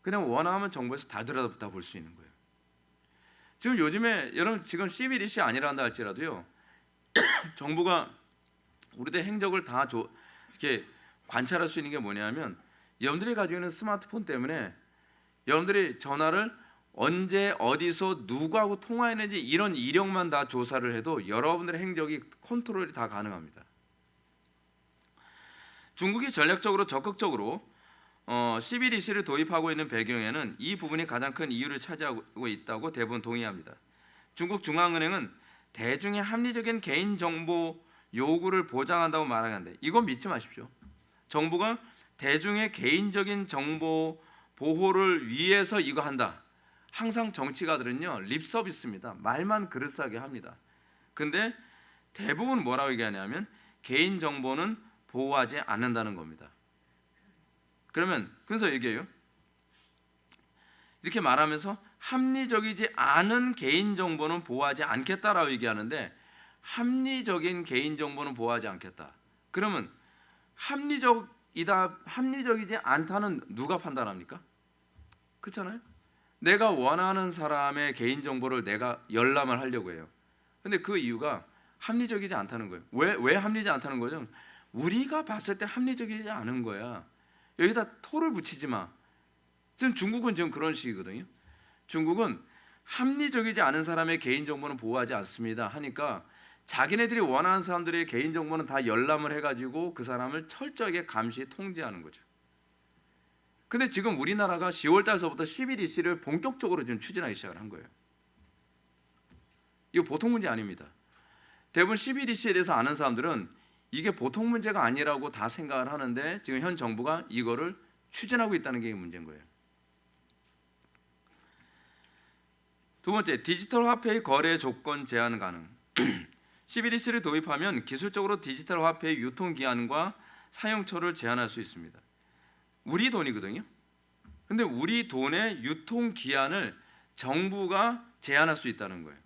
그냥 원하면 정부에서 다 들여다볼 수 있는 거예요. 지금 요즘에 여러분 지금 CBDC 아니란다 할지라도요 정부가 우리들 행적을 다 이렇게 관찰할 수 있는 게 뭐냐면 여러분들이 가지고 있는 스마트폰 때문에 여러분들이 전화를 언제 어디서 누구하고 통화했는지 이런 이력만 다 조사를 해도 여러분들의 행적이 컨트롤이 다 가능합니다. 중국이 전략적으로 적극적으로 CBDC를 도입하고 있는 배경에는 이 부분이 가장 큰 이유를 차지하고 있다고 대부분 동의합니다. 중국 중앙은행은 대중의 합리적인 개인정보 요구를 보장한다고 말하는데 이건 믿지 마십시오. 정부가 대중의 개인적인 정보 보호를 위해서 이거 한다. 항상 정치가들은요 립서비스입니다. 말만 그럴싸하게 합니다. 근데 대부분 뭐라고 얘기하냐면 개인 정보는 보호하지 않는다는 겁니다. 그래서 얘기해요. 이렇게 말하면서 합리적이지 않은 개인 정보는 보호하지 않겠다라고 얘기하는데, 합리적인 개인 정보는 보호하지 않겠다. 그러면 합리적이지 않다는 누가 판단합니까? 그렇잖아요. 내가 원하는 사람의 개인 정보를 내가 열람을 하려고 해요. 근데 그 이유가 합리적이지 않다는 거예요. 왜 합리적이지 않다는 거죠? 우리가 봤을 때 합리적이지 않은 거야. 여기다 토를 붙이지 마. 지금 중국은 지금 그런 식이거든요. 중국은 합리적이지 않은 사람의 개인 정보는 보호하지 않습니다 하니까 자기네들이 원하는 사람들의 개인 정보는 다 열람을 해가지고 그 사람을 철저하게 감시 통제하는 거죠. 근데 지금 우리나라가 10월 달서부터 CBDC를 본격적으로 지금 추진하기 시작을 한 거예요. 이거 보통 문제 아닙니다. 대부분 CBDC에 대해서 아는 사람들은 이게 보통 문제가 아니라고 다 생각을 하는데, 지금 현 정부가 이거를 추진하고 있다는 게 문제인 거예요. 두 번째, 디지털 화폐의 거래 조건 제한 가능. CBDC를 도입하면 기술적으로 디지털 화폐의 유통 기한과 사용처를 제한할 수 있습니다. 우리 돈이거든요. 근데 우리 돈의 유통 기한을 정부가 제한할 수 있다는 거예요.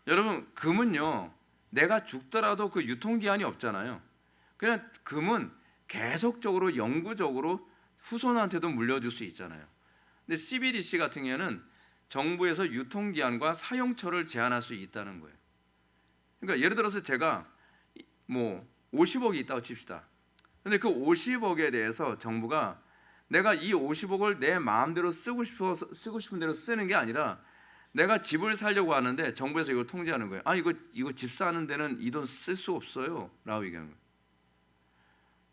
여러분, 금은요, 내가 죽더라도 그 유통 기한이 없잖아요. 그냥 금은 계속적으로 영구적으로 후손한테도 물려줄 수 있잖아요. 근데 CBDC 같은 경우에는 정부에서 유통 기한과 사용처를 제한할 수 있다는 거예요. 그러니까 예를 들어서 제가 뭐 50억이 있다고 칩시다. 근데 그 50억에 대해서 정부가 내가 이 50억을 내 마음대로 쓰고 싶은 대로 쓰는 게 아니라, 내가 집을 사려고 하는데 정부에서 이걸 통제하는 거예요. 아, 이거 집 사는 데는 이 돈 쓸 수 없어요 라고 얘기하는 거예요.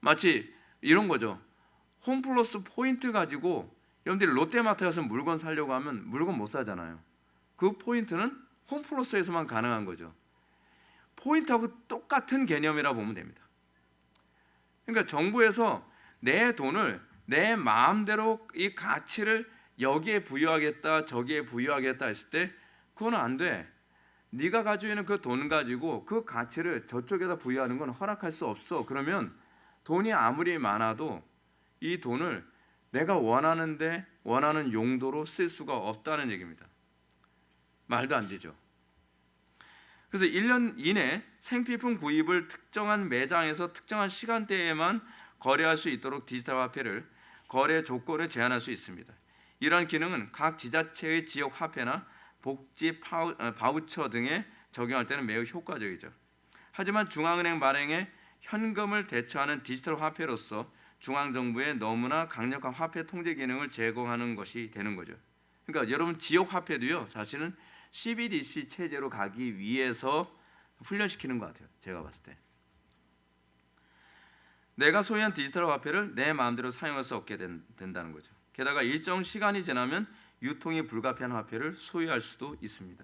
마치 이런 거죠. 홈플러스 포인트 가지고 여러분들이 롯데마트 가서 물건 사려고 하면 물건 못 사잖아요. 그 포인트는 홈플러스에서만 가능한 거죠. 포인트하고 똑같은 개념이라고 보면 됩니다. 그러니까 정부에서 내 돈을 내 마음대로 이 가치를 여기에 부여하겠다 저기에 부여하겠다 했을 때 그건 안 돼. 네가 가지고 있는 그 돈 가지고 그 가치를 저쪽에다 부여하는 건 허락할 수 없어. 그러면 돈이 아무리 많아도 이 돈을 내가 원하는 용도로 쓸 수가 없다는 얘기입니다. 말도 안 되죠. 그래서 1년 이내 생필품 구입을 특정한 매장에서 특정한 시간대에만 거래할 수 있도록 디지털 화폐를 거래 조건을 제한할 수 있습니다. 이러한 기능은 각 지자체의 지역 화폐나 복지 바우처 등에 적용할 때는 매우 효과적이죠. 하지만 중앙은행 발행에 현금을 대처하는 디지털 화폐로서 중앙정부의 너무나 강력한 화폐 통제 기능을 제공하는 것이 되는 거죠. 그러니까 여러분, 지역 화폐도요, 사실은 CBDC 체제로 가기 위해서 훈련시키는 것 같아요. 제가 봤을 때. 내가 소유한 디지털 화폐를 내 마음대로 사용할 수 없게 된다는 거죠. 게다가 일정 시간이 지나면 유통이 불가피한 화폐를 소유할 수도 있습니다.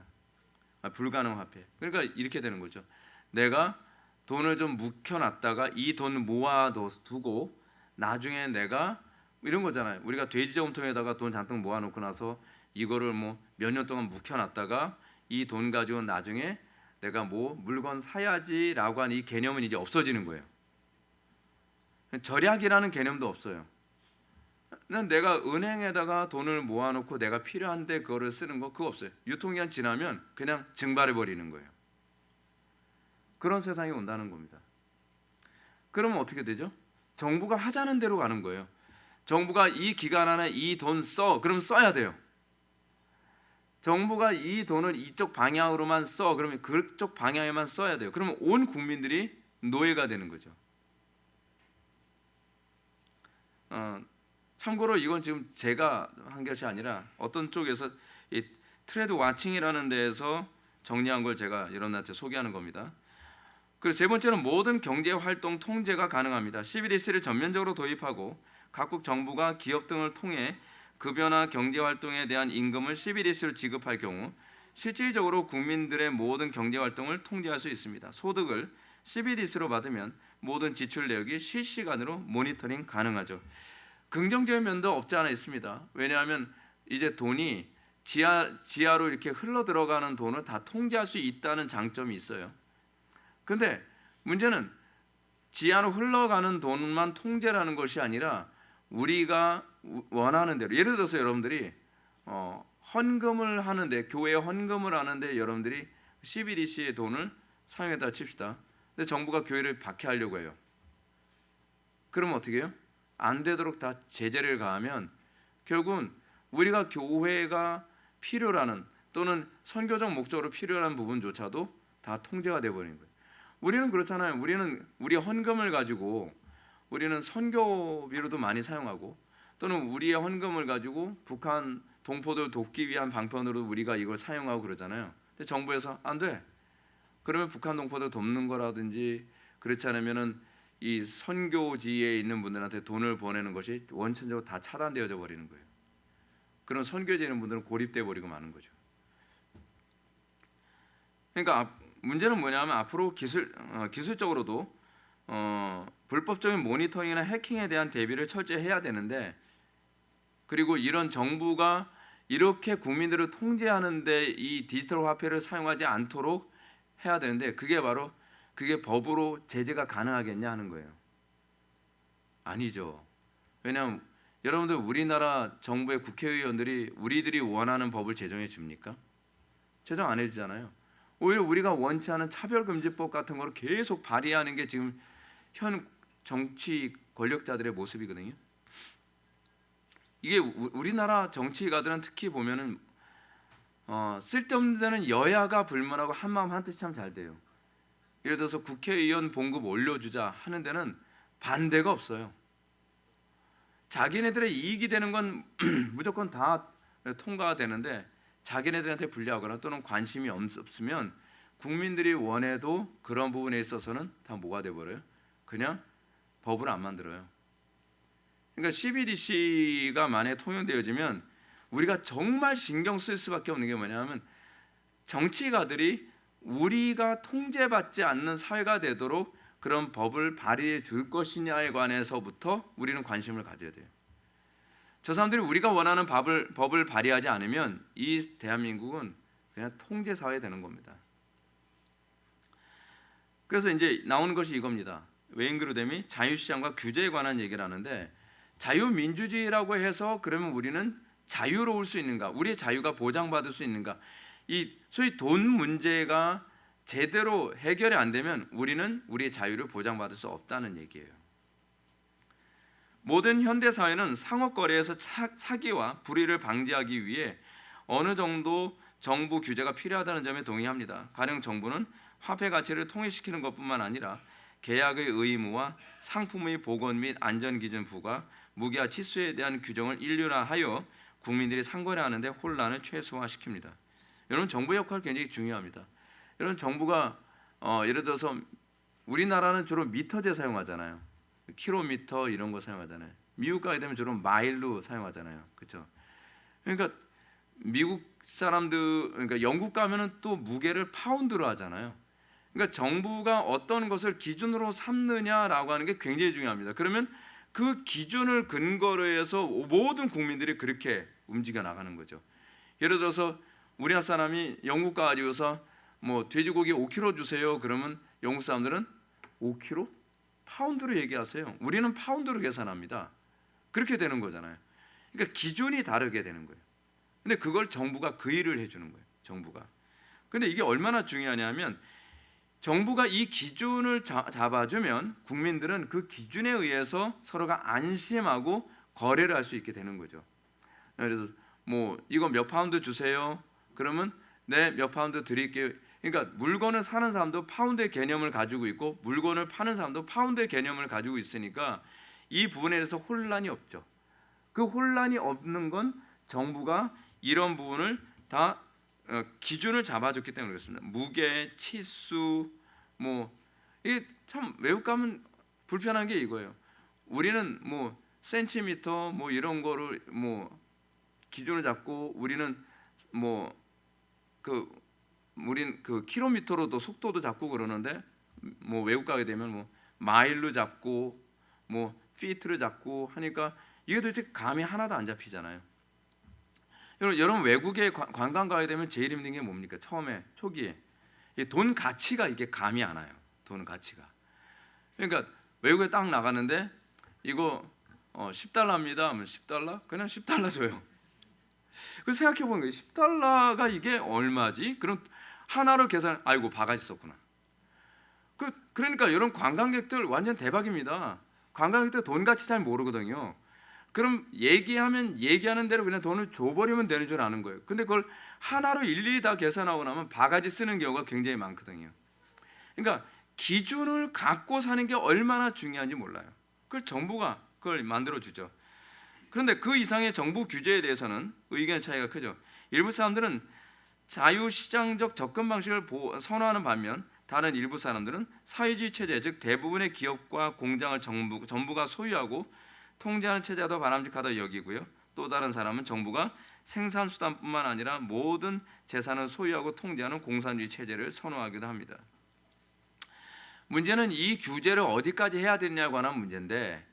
불가능 화폐. 그러니까 이렇게 되는 거죠. 내가 돈을 좀 묵혀놨다가 이 돈을 모아두고 나중에 내가 이런 거잖아요. 우리가 돼지저금통에다가 돈 잔뜩 모아놓고 나서 이거를 뭐 몇 년 동안 묵혀놨다가 이 돈 가지고 나중에 내가 뭐 물건 사야지라고 하는 이 개념은 이제 없어지는 거예요. 절약이라는 개념도 없어요. 내가 은행에다가 돈을 모아놓고 내가 필요한데 그거를 쓰는 거, 그거 없어요. 유통기한 지나면 그냥 증발해 버리는 거예요. 그런 세상이 온다는 겁니다. 그러면 어떻게 되죠? 정부가 하자는 대로 가는 거예요. 정부가 이 기간 안에 이 돈 써, 그럼 써야 돼요. 정부가 이 돈을 이쪽 방향으로만 써, 그러면 그쪽 방향에만 써야 돼요. 그러면 온 국민들이 노예가 되는 거죠. 참고로 이건 지금 제가 한 것이 아니라 어떤 쪽에서 이 트레드 와칭이라는 데에서 정리한 걸 제가 여러분한테 소개하는 겁니다. 그리고 세 번째는 모든 경제 활동 통제가 가능합니다. CBDC를 전면적으로 도입하고 각국 정부가 기업 등을 통해 급여나 경제 활동에 대한 임금을 CBDC로 지급할 경우 실질적으로 국민들의 모든 경제 활동을 통제할 수 있습니다. 소득을 CBDC로 받으면 모든 지출 내역이 실시간으로 모니터링 가능하죠. 긍정적인 면도 없지 않아 있습니다. 왜냐하면 이제 돈이 지하로 이렇게 흘러 들어가는 돈을 다 통제할 수 있다는 장점이 있어요. 근데 문제는 지하로 흘러가는 돈만 통제라는 것이 아니라 우리가 원하는 대로, 예를 들어서 여러분들이 헌금을 하는데, 교회에 헌금을 하는데 여러분들이 CBDC의 돈을 사용했다 칩시다. 근데 정부가 교회를 박해하려고 해요. 그러면 어떻게 해요? 안 되도록 다 제재를 가하면 결국은 우리가 교회가 필요라는, 또는 선교적 목적으로 필요한 부분조차도 다 통제가 되어버리는 거예요. 우리는 그렇잖아요. 우리는 우리 헌금을 가지고 우리는 선교비로도 많이 사용하고, 또는 우리의 헌금을 가지고 북한 동포들 돕기 위한 방편으로 우리가 이걸 사용하고 그러잖아요. 근데 정부에서 안 돼. 그러면 북한 동포들 돕는 거라든지, 그렇지 않으면은 이 선교지에 있는 분들한테 돈을 보내는 것이 원천적으로 다 차단되어져 버리는 거예요. 그런 선교지에 있는 분들은 고립돼 버리고 마는 거죠. 그러니까 문제는 뭐냐면 앞으로 기술적으로도 불법적인 모니터링이나 해킹에 대한 대비를 철저히 해야 되는데, 그리고 이런 정부가 이렇게 국민들을 통제하는데 이 디지털 화폐를 사용하지 않도록 해야 되는데, 그게 법으로 제재가 가능하겠냐 하는 거예요. 아니죠. 왜냐하면 여러분들, 우리나라 정부의 국회의원들이 우리들이 원하는 법을 제정해 줍니까? 제정 안 해주잖아요. 오히려 우리가 원치 않은 차별금지법 같은 거를 계속 발의하는 게 지금 현 정치 권력자들의 모습이거든요. 이게 우리나라 정치가들은 특히 보면은 쓸데없는 데는 여야가 불문하고 한마음 한뜻이 참 잘 돼요. 예를 들어서 국회의원 봉급 올려주자 하는 데는 반대가 없어요. 자기네들의 이익이 되는 건 무조건 다 통과가 되는데, 자기네들한테 불리하거나 또는 관심이 없으면 국민들이 원해도 그런 부분에 있어서는 다 뭐가 돼버려요? 그냥 법을 안 만들어요. 그러니까 CBDC가 만약에 통용되어지면 우리가 정말 신경 쓸 수밖에 없는 게 뭐냐면, 정치가들이 우리가 통제받지 않는 사회가 되도록 그런 법을 발의해 줄 것이냐에 관해서부터 우리는 관심을 가져야 돼요. 저 사람들이 우리가 원하는 법을 발의하지 않으면 이 대한민국은 그냥 통제 사회 되는 겁니다. 그래서 이제 나오는 것이 이겁니다. 웨인 그루뎀이 자유시장과 규제에 관한 얘기를 하는데, 자유민주주의라고 해서 그러면 우리는 자유로울 수 있는가? 우리의 자유가 보장받을 수 있는가? 이 소위 돈 문제가 제대로 해결이 안 되면 우리는 우리의 자유를 보장받을 수 없다는 얘기예요. 모든 현대 사회는 상업거래에서 사기와 불의를 방지하기 위해 어느 정도 정부 규제가 필요하다는 점에 동의합니다. 가령 정부는 화폐 가치를 통일시키는 것뿐만 아니라 계약의 의무와 상품의 보건 및 안전 기준 부과, 무기와 치수에 대한 규정을 일률화하여 국민들이 상거래하는데 혼란을 최소화시킵니다. 여러분, 정부의 역할이 굉장히 중요합니다. 여러분, 정부가 예를 들어서 우리나라는 주로 미터제 사용하잖아요. 킬로미터 이런 거 사용하잖아요. 미국 가게 되면 주로 마일로 사용하잖아요. 그렇죠? 그러니까 미국 사람들, 그러니까 영국 가면은 또 무게를 파운드로 하잖아요. 그러니까 정부가 어떤 것을 기준으로 삼느냐라고 하는 게 굉장히 중요합니다. 그러면 그 기준을 근거로 해서 모든 국민들이 그렇게 움직여 나가는 거죠. 예를 들어서 우리나라 사람이 영국 가가지고서 뭐 돼지고기 5kg 주세요. 그러면 영국 사람들은 5kg? 파운드로 얘기하세요. 우리는 파운드로 계산합니다. 그렇게 되는 거잖아요. 그러니까 기준이 다르게 되는 거예요. 근데 그걸 정부가 그 일을 해주는 거예요. 정부가. 근데 이게 얼마나 중요하냐면, 정부가 이 기준을 잡아주면 국민들은 그 기준에 의해서 서로가 안심하고 거래를 할 수 있게 되는 거죠. 그래서 뭐 이거 몇 파운드 주세요. 그러면 네, 몇 파운드 드릴게요. 그러니까 물건을 사는 사람도 파운드의 개념을 가지고 있고, 물건을 파는 사람도 파운드의 개념을 가지고 있으니까 이 부분에 대해서 혼란이 없죠. 그 혼란이 없는 건 정부가 이런 부분을 다 기준을 잡아줬기 때문에 그렇습니다. 무게, 치수, 뭐 이게 참 외국 가면 불편한 게 이거예요. 우리는 뭐 센티미터 뭐 이런 거를 뭐 기준을 잡고, 우리는 우린 그 킬로미터로도 속도도 잡고 그러는데, 뭐 외국 가게 되면 뭐 마일로 잡고 뭐 피트를 잡고 하니까 이게 도대체 감이 하나도 안 잡히잖아요. 여러분 외국에 관광 가게 되면 제일 힘든 게 뭡니까? 처음에 초기에 돈 가치가 이게 감이 안 와요. 돈 가치가. 그러니까 외국에 딱 나가는데 이거 10달러입니다. 하면 10달러? 그냥 10달러 줘요. 그 생각해 보는 거예요. 10달러가 이게 얼마지? 그럼 하나로 계산. 아이고 바가지 썼구나. 그러니까 이런 관광객들 완전 대박입니다. 관광객들 돈 가치 잘 모르거든요. 그럼 얘기하면 얘기하는 대로 그냥 돈을 줘버리면 되는 줄 아는 거예요. 근데 그걸 하나로 일일이 다 계산하고 나면 바가지 쓰는 경우가 굉장히 많거든요. 그러니까 기준을 갖고 사는 게 얼마나 중요한지 몰라요. 그걸 정부가 그걸 만들어 주죠. 그런데 그 이상의 정부 규제에 대해서는 의견 차이가 크죠. 일부 사람들은 자유시장적 접근 방식을 선호하는 반면 다른 일부 사람들은 사회주의 체제, 즉 대부분의 기업과 공장을 정부가 소유하고 통제하는 체제가 더 바람직하다고 여기고요. 또 다른 사람은 정부가 생산수단뿐만 아니라 모든 재산을 소유하고 통제하는 공산주의 체제를 선호하기도 합니다. 문제는 이 규제를 어디까지 해야 되느냐에 관한 문제인데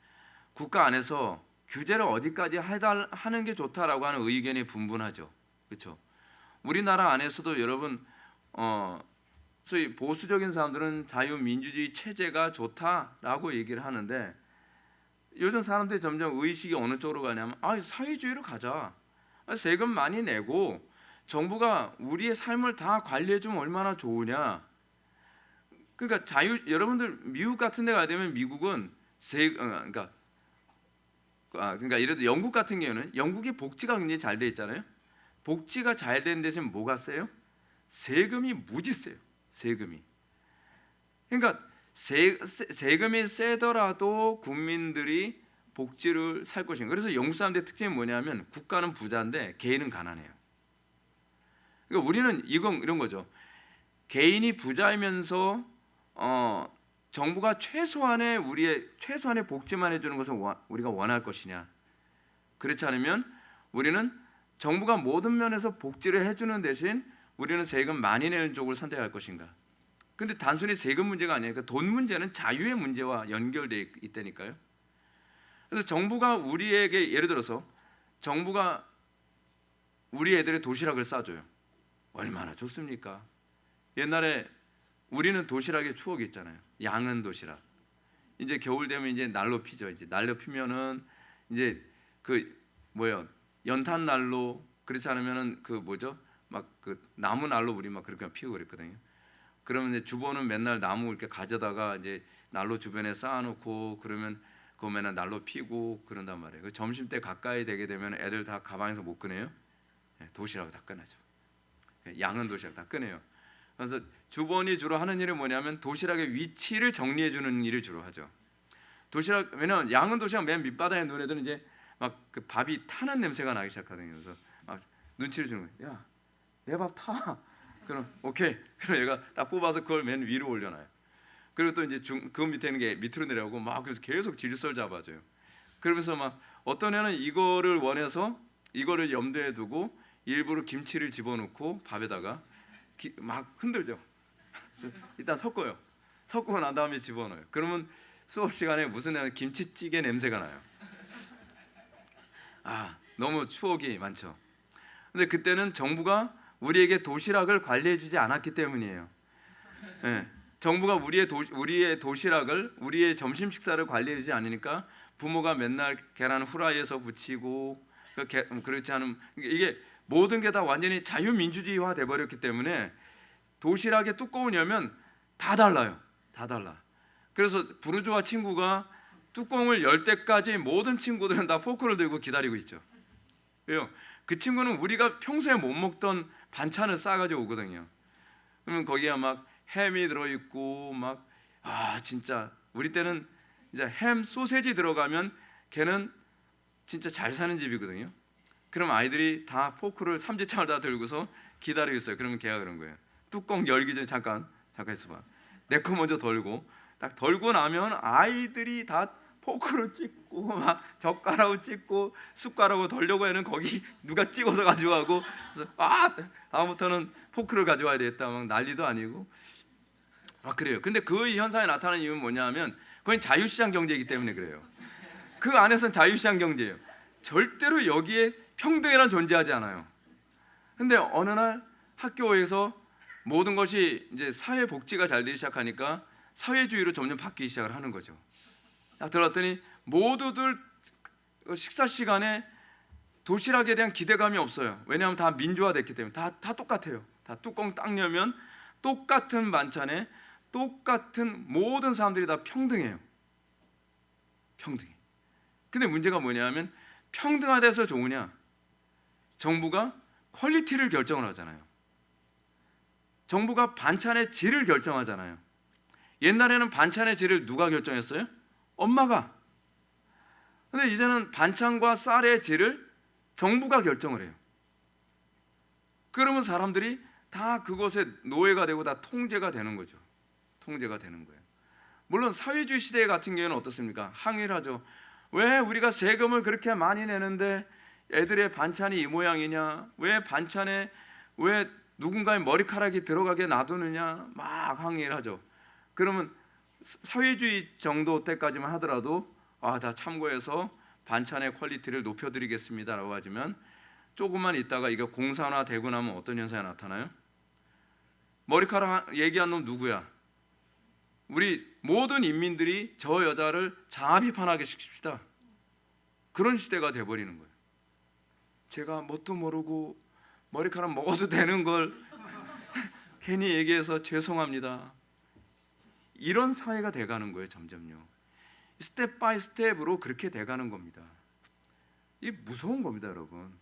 국가 안에서 규제를 어디까지 하는 게 좋다라고 하는 의견이 분분하죠. 그렇죠? 우리나라 안에서도 여러분 소위 보수적인 사람들은 자유민주주의 체제가 좋다라고 얘기를 하는데 요즘 사람들이 점점 의식이 어느 쪽으로 가냐면 사회주의로 가자. 세금 많이 내고 정부가 우리의 삶을 다 관리해주면 얼마나 좋으냐. 그러니까 여러분들 미국 같은 데 가야 되면 미국은 그러니까 이래도 영국 같은 경우는 영국의 복지가 굉장히 잘 돼 있잖아요. 복지가 잘 된 대신 뭐가 세요? 세금이 무지 세요. 세금이. 그러니까 세금이 세더라도 국민들이 복지를 살 것인가. 그래서 영국 사람들의 특징이 뭐냐면 국가는 부자인데 개인은 가난해요. 그러니까 우리는 이런 거죠. 개인이 부자이면서 정부가 최소한의 복지만 해주는 것을 우리가 원할 것이냐. 그렇지 않으면 우리는 정부가 모든 면에서 복지를 해주는 대신 우리는 세금 많이 내는 쪽을 선택할 것인가. 근데 단순히 세금 문제가 아니니까 돈 문제는 자유의 문제와 연결되어 있다니까요. 그래서 정부가 우리에게 예를 들어서 정부가 우리 애들의 도시락을 싸줘요. 얼마나 좋습니까? 옛날에 우리는 도시락의 추억이 있잖아요. 양은 도시락. 이제 겨울 되면 이제 난로 피죠. 이제 난로 피면은 이제 연탄 난로, 그렇지 않으면은 막 나무 난로 우리 막 그렇게 피우고 그랬거든요. 그러면 이제 주부는 맨날 나무 이렇게 가져다가 이제 난로 주변에 쌓아놓고 그러면 그거 맨날 난로 피고 그런단 말이에요. 점심 때 가까이 되게 되면 애들 다 가방에서 못 꺼내요. 도시락 다 꺼내죠. 양은 도시락 다 꺼내요. 그래서 주번이 주로 하는 일이 뭐냐면 도시락의 위치를 정리해 주는 일을 주로 하죠. 왜냐면 양은 도시락 맨 밑바닥에 놓은 애들은 이제 막 그 밥이 타는 냄새가 나기 시작하거든요. 그래서 막 눈치를 주는 거예요. 야, 내 밥 타. 그럼 오케이. 그럼 얘가 딱 뽑아서 그걸 맨 위로 올려놔요. 그리고 또 이제 그 밑에 있는 게 밑으로 내려오고 막 그래서 계속 질서를 잡아줘요. 그러면서 막 어떤 애는 이거를 원해서 이거를 염두에 두고 일부러 김치를 집어넣고 밥에다가 막 흔들죠. 일단 섞어요. 섞고 난 다음에 집어넣어요. 그러면 수업 시간에 무슨 김치찌개 냄새가 나요. 너무 추억이 많죠. 근데 그때는 정부가 우리에게 도시락을 관리해주지 않았기 때문이에요. 정부가 우리의 도시락을, 우리의 점심 식사를 관리해주지 않으니까 부모가 맨날 계란 후라이에서 부치고 그렇지 않으면 이게 모든 게 다 완전히 자유민주주의화 돼버렸기 때문에 도시락에 뚜껑을 열면 다 달라요. 다 달라. 그래서 부르주아 친구가 뚜껑을 열 때까지 모든 친구들은 다 포크를 들고 기다리고 있죠. 왜요? 그 친구는 우리가 평소에 못 먹던 반찬을 싸가지고 오거든요. 그러면 거기에 막 햄이 들어있고 막 진짜 우리 때는 이제 햄 소세지 들어가면 걔는 진짜 잘 사는 집이거든요. 그럼 아이들이 다 포크를 삼지창을 다 들고서 기다리고 있어요. 그러면 걔가 그런 거예요. 뚜껑 열기 전에 잠깐 있어봐. 내 거 먼저 덜고 딱 덜고 나면 아이들이 다 포크로 찍고 막 젓가락으로 찍고 숟가락으로 덜려고 하는 거기 누가 찍어서 가져가고 그래서 다음부터는 포크를 가져와야 되겠다 막 난리도 아니고 그래요. 근데 그 현상이 나타나는 이유는 뭐냐면 그건 자유시장 경제이기 때문에 그래요. 그 안에서는 자유시장 경제예요. 절대로 여기에 평등이란 존재하지 않아요. 근데 어느 날 학교에서 모든 것이 이제 사회 복지가 잘 되기 시작하니까 사회주의로 점점 바뀌기 시작을 하는 거죠. 딱 들어갔더니 모두들 식사 시간에 도시락에 대한 기대감이 없어요. 왜냐하면 다 민주화됐기 때문에 다 똑같아요. 다 뚜껑 딱 열면 똑같은 반찬에 똑같은 모든 사람들이 다 평등해요. 평등해. 근데 문제가 뭐냐면 평등하다해서 좋으냐? 정부가 퀄리티를 결정을 하잖아요. 정부가 반찬의 질을 결정하잖아요. 옛날에는 반찬의 질을 누가 결정했어요? 엄마가. 근데 이제는 반찬과 쌀의 질을 정부가 결정을 해요. 그러면 사람들이 다 그것에 노예가 되고 다 통제가 되는 거죠. 통제가 되는 거예요. 물론 사회주의 시대 같은 경우는 어떻습니까? 항의를 하죠. 왜 우리가 세금을 그렇게 많이 내는데 애들의 반찬이 이 모양이냐? 왜 반찬에 왜 누군가의 머리카락이 들어가게 놔두느냐? 막 항의를 하죠. 그러면 사회주의 정도 때까지만 하더라도 다 참고해서 반찬의 퀄리티를 높여드리겠습니다라고 하지만 조금만 있다가 이게 공산화되고 나면 어떤 현상이 나타나요? 머리카락 얘기한 놈 누구야? 우리 모든 인민들이 저 여자를 자아 비판하게 시킵시다. 그런 시대가 돼버리는 거예요. 제가 뭣도 모르고 머리카락 먹어도 되는 걸 괜히 얘기해서 죄송합니다. 이런 사회가 돼가는 거예요. 점점요. 스텝 바이 스텝으로 그렇게 돼가는 겁니다. 이게 무서운 겁니다, 여러분.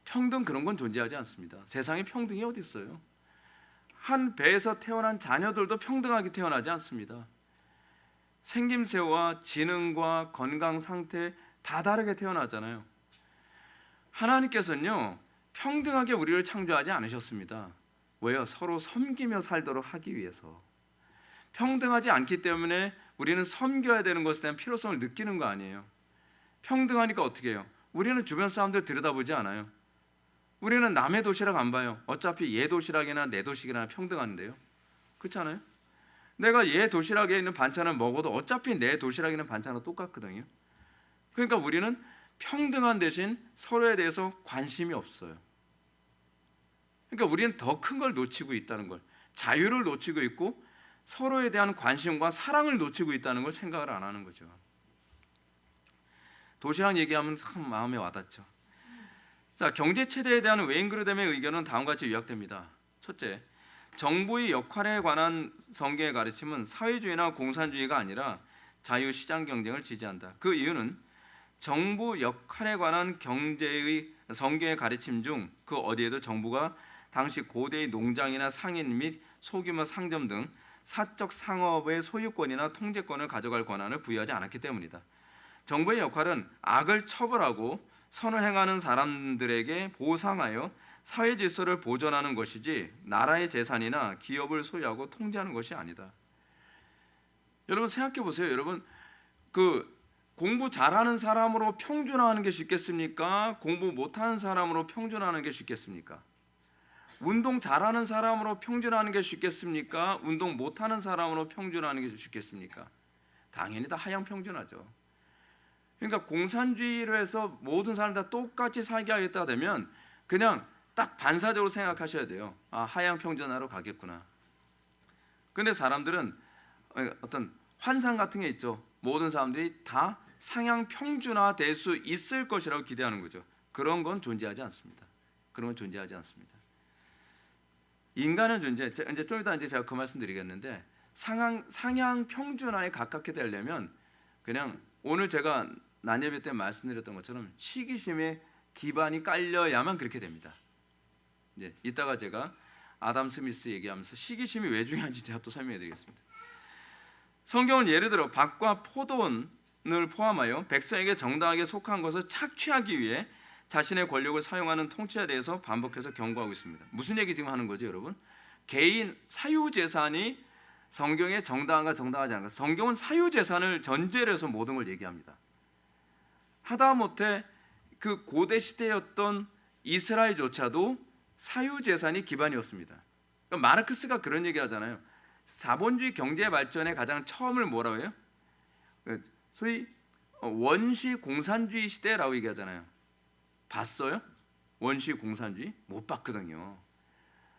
평등 그런 건 존재하지 않습니다. 세상에 평등이 어디 있어요? 한 배에서 태어난 자녀들도 평등하게 태어나지 않습니다. 생김새와 지능과 건강 상태 다 다르게 태어나잖아요. 하나님께서는요 평등하게 우리를 창조하지 않으셨습니다. 왜요? 서로 섬기며 살도록 하기 위해서. 평등하지 않기 때문에 우리는 섬겨야 되는 것에 대한 필요성을 느끼는 거 아니에요. 평등하니까 어떻게 해요? 우리는 주변 사람들 들여다보지 않아요. 우리는 남의 도시락 안 봐요. 어차피 얘 도시락이나 내 도시락이나 평등한데요. 그렇지 않아요? 내가 얘 도시락에 있는 반찬을 먹어도 어차피 내 도시락에 있는 반찬은 똑같거든요. 그러니까 우리는 평등한 대신 서로에 대해서 관심이 없어요. 그러니까 우리는 더 큰 걸 놓치고 있다는 걸, 자유를 놓치고 있고 서로에 대한 관심과 사랑을 놓치고 있다는 걸 생각을 안 하는 거죠. 도시락 얘기하면 참 마음에 와닿죠. 자, 경제 체제에 대한 웨인 그루뎀의 의견은 다음과 같이 요약됩니다. 첫째, 정부의 역할에 관한 성경의 가르침은 사회주의나 공산주의가 아니라 자유시장 경쟁을 지지한다. 그 이유는 정부 역할에 관한 경제의 성경의 가르침 중 그 어디에도 정부가 당시 고대의 농장이나 상인 및 소규모 상점 등 사적 상업의 소유권이나 통제권을 가져갈 권한을 부여하지 않았기 때문이다. 정부의 역할은 악을 처벌하고 선을 행하는 사람들에게 보상하여 사회 질서를 보존하는 것이지 나라의 재산이나 기업을 소유하고 통제하는 것이 아니다. 여러분 생각해 보세요. 여러분 공부 잘하는 사람으로 평준화하는 게 쉽겠습니까? 공부 못하는 사람으로 평준화하는 게 쉽겠습니까? 운동 잘하는 사람으로 평준화하는 게 쉽겠습니까? 운동 못하는 사람으로 평준화하는 게 쉽겠습니까? 당연히 다 하향 평준화죠. 그러니까 공산주의로 해서 모든 사람 다 똑같이 살게 하겠다 되면 그냥 딱 반사적으로 생각하셔야 돼요. 하향 평준화로 가겠구나. 근데 사람들은 어떤 환상 같은 게 있죠. 모든 사람들이 다 상향 평준화 될 수 있을 것이라고 기대하는 거죠. 그런 건 존재하지 않습니다. 그런 건 존재하지 않습니다. 인간은 이제 좀 이따 제가 그 말씀드리겠는데 상향 평준화에 가깝게 되려면 그냥 오늘 제가 난예배 때 말씀드렸던 것처럼 시기심에 기반이 깔려야만 그렇게 됩니다. 이제 이따가 제가 아담 스미스 얘기하면서 시기심이 왜 중요한지 제가 또 설명해드리겠습니다. 성경은 예를 들어 밭과 포도원을 포함하여 백성에게 정당하게 속한 것을 착취하기 위해 자신의 권력을 사용하는 통치에 대해서 반복해서 경고하고 있습니다. 무슨 얘기 지금 하는 거죠, 여러분? 개인 사유재산이 성경에 정당한가 정당하지 않은가? 성경은 사유재산을 전제로 해서 모든 걸 얘기합니다. 하다못해 그 고대 시대였던 이스라엘조차도 사유재산이 기반이었습니다. 그러니까 마르크스가 그런 얘기하잖아요. 자본주의 경제 발전의 가장 처음을 뭐라고 해요? 소위 원시 공산주의 시대라고 얘기하잖아요. 봤어요? 원시 공산주의 못 봤거든요.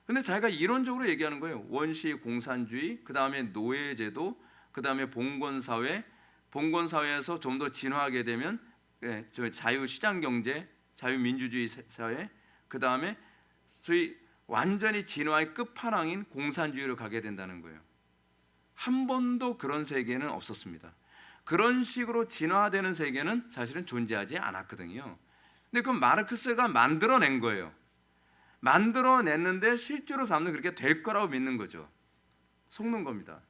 근데 자기가 이론적으로 얘기하는 거예요. 원시 공산주의, 그 다음에 노예제도, 그 다음에 봉건사회, 봉건사회에서 좀 더 진화하게 되면 자유시장경제, 자유민주주의 사회, 그 다음에 소위 완전히 진화의 끝판왕인 공산주의로 가게 된다는 거예요. 한 번도 그런 세계는 없었습니다. 그런 식으로 진화되는 세계는 사실은 존재하지 않았거든요. 근데 그건 마르크스가 만들어낸 거예요. 만들어냈는데 실제로 삶은 그렇게 될 거라고 믿는 거죠. 속는 겁니다.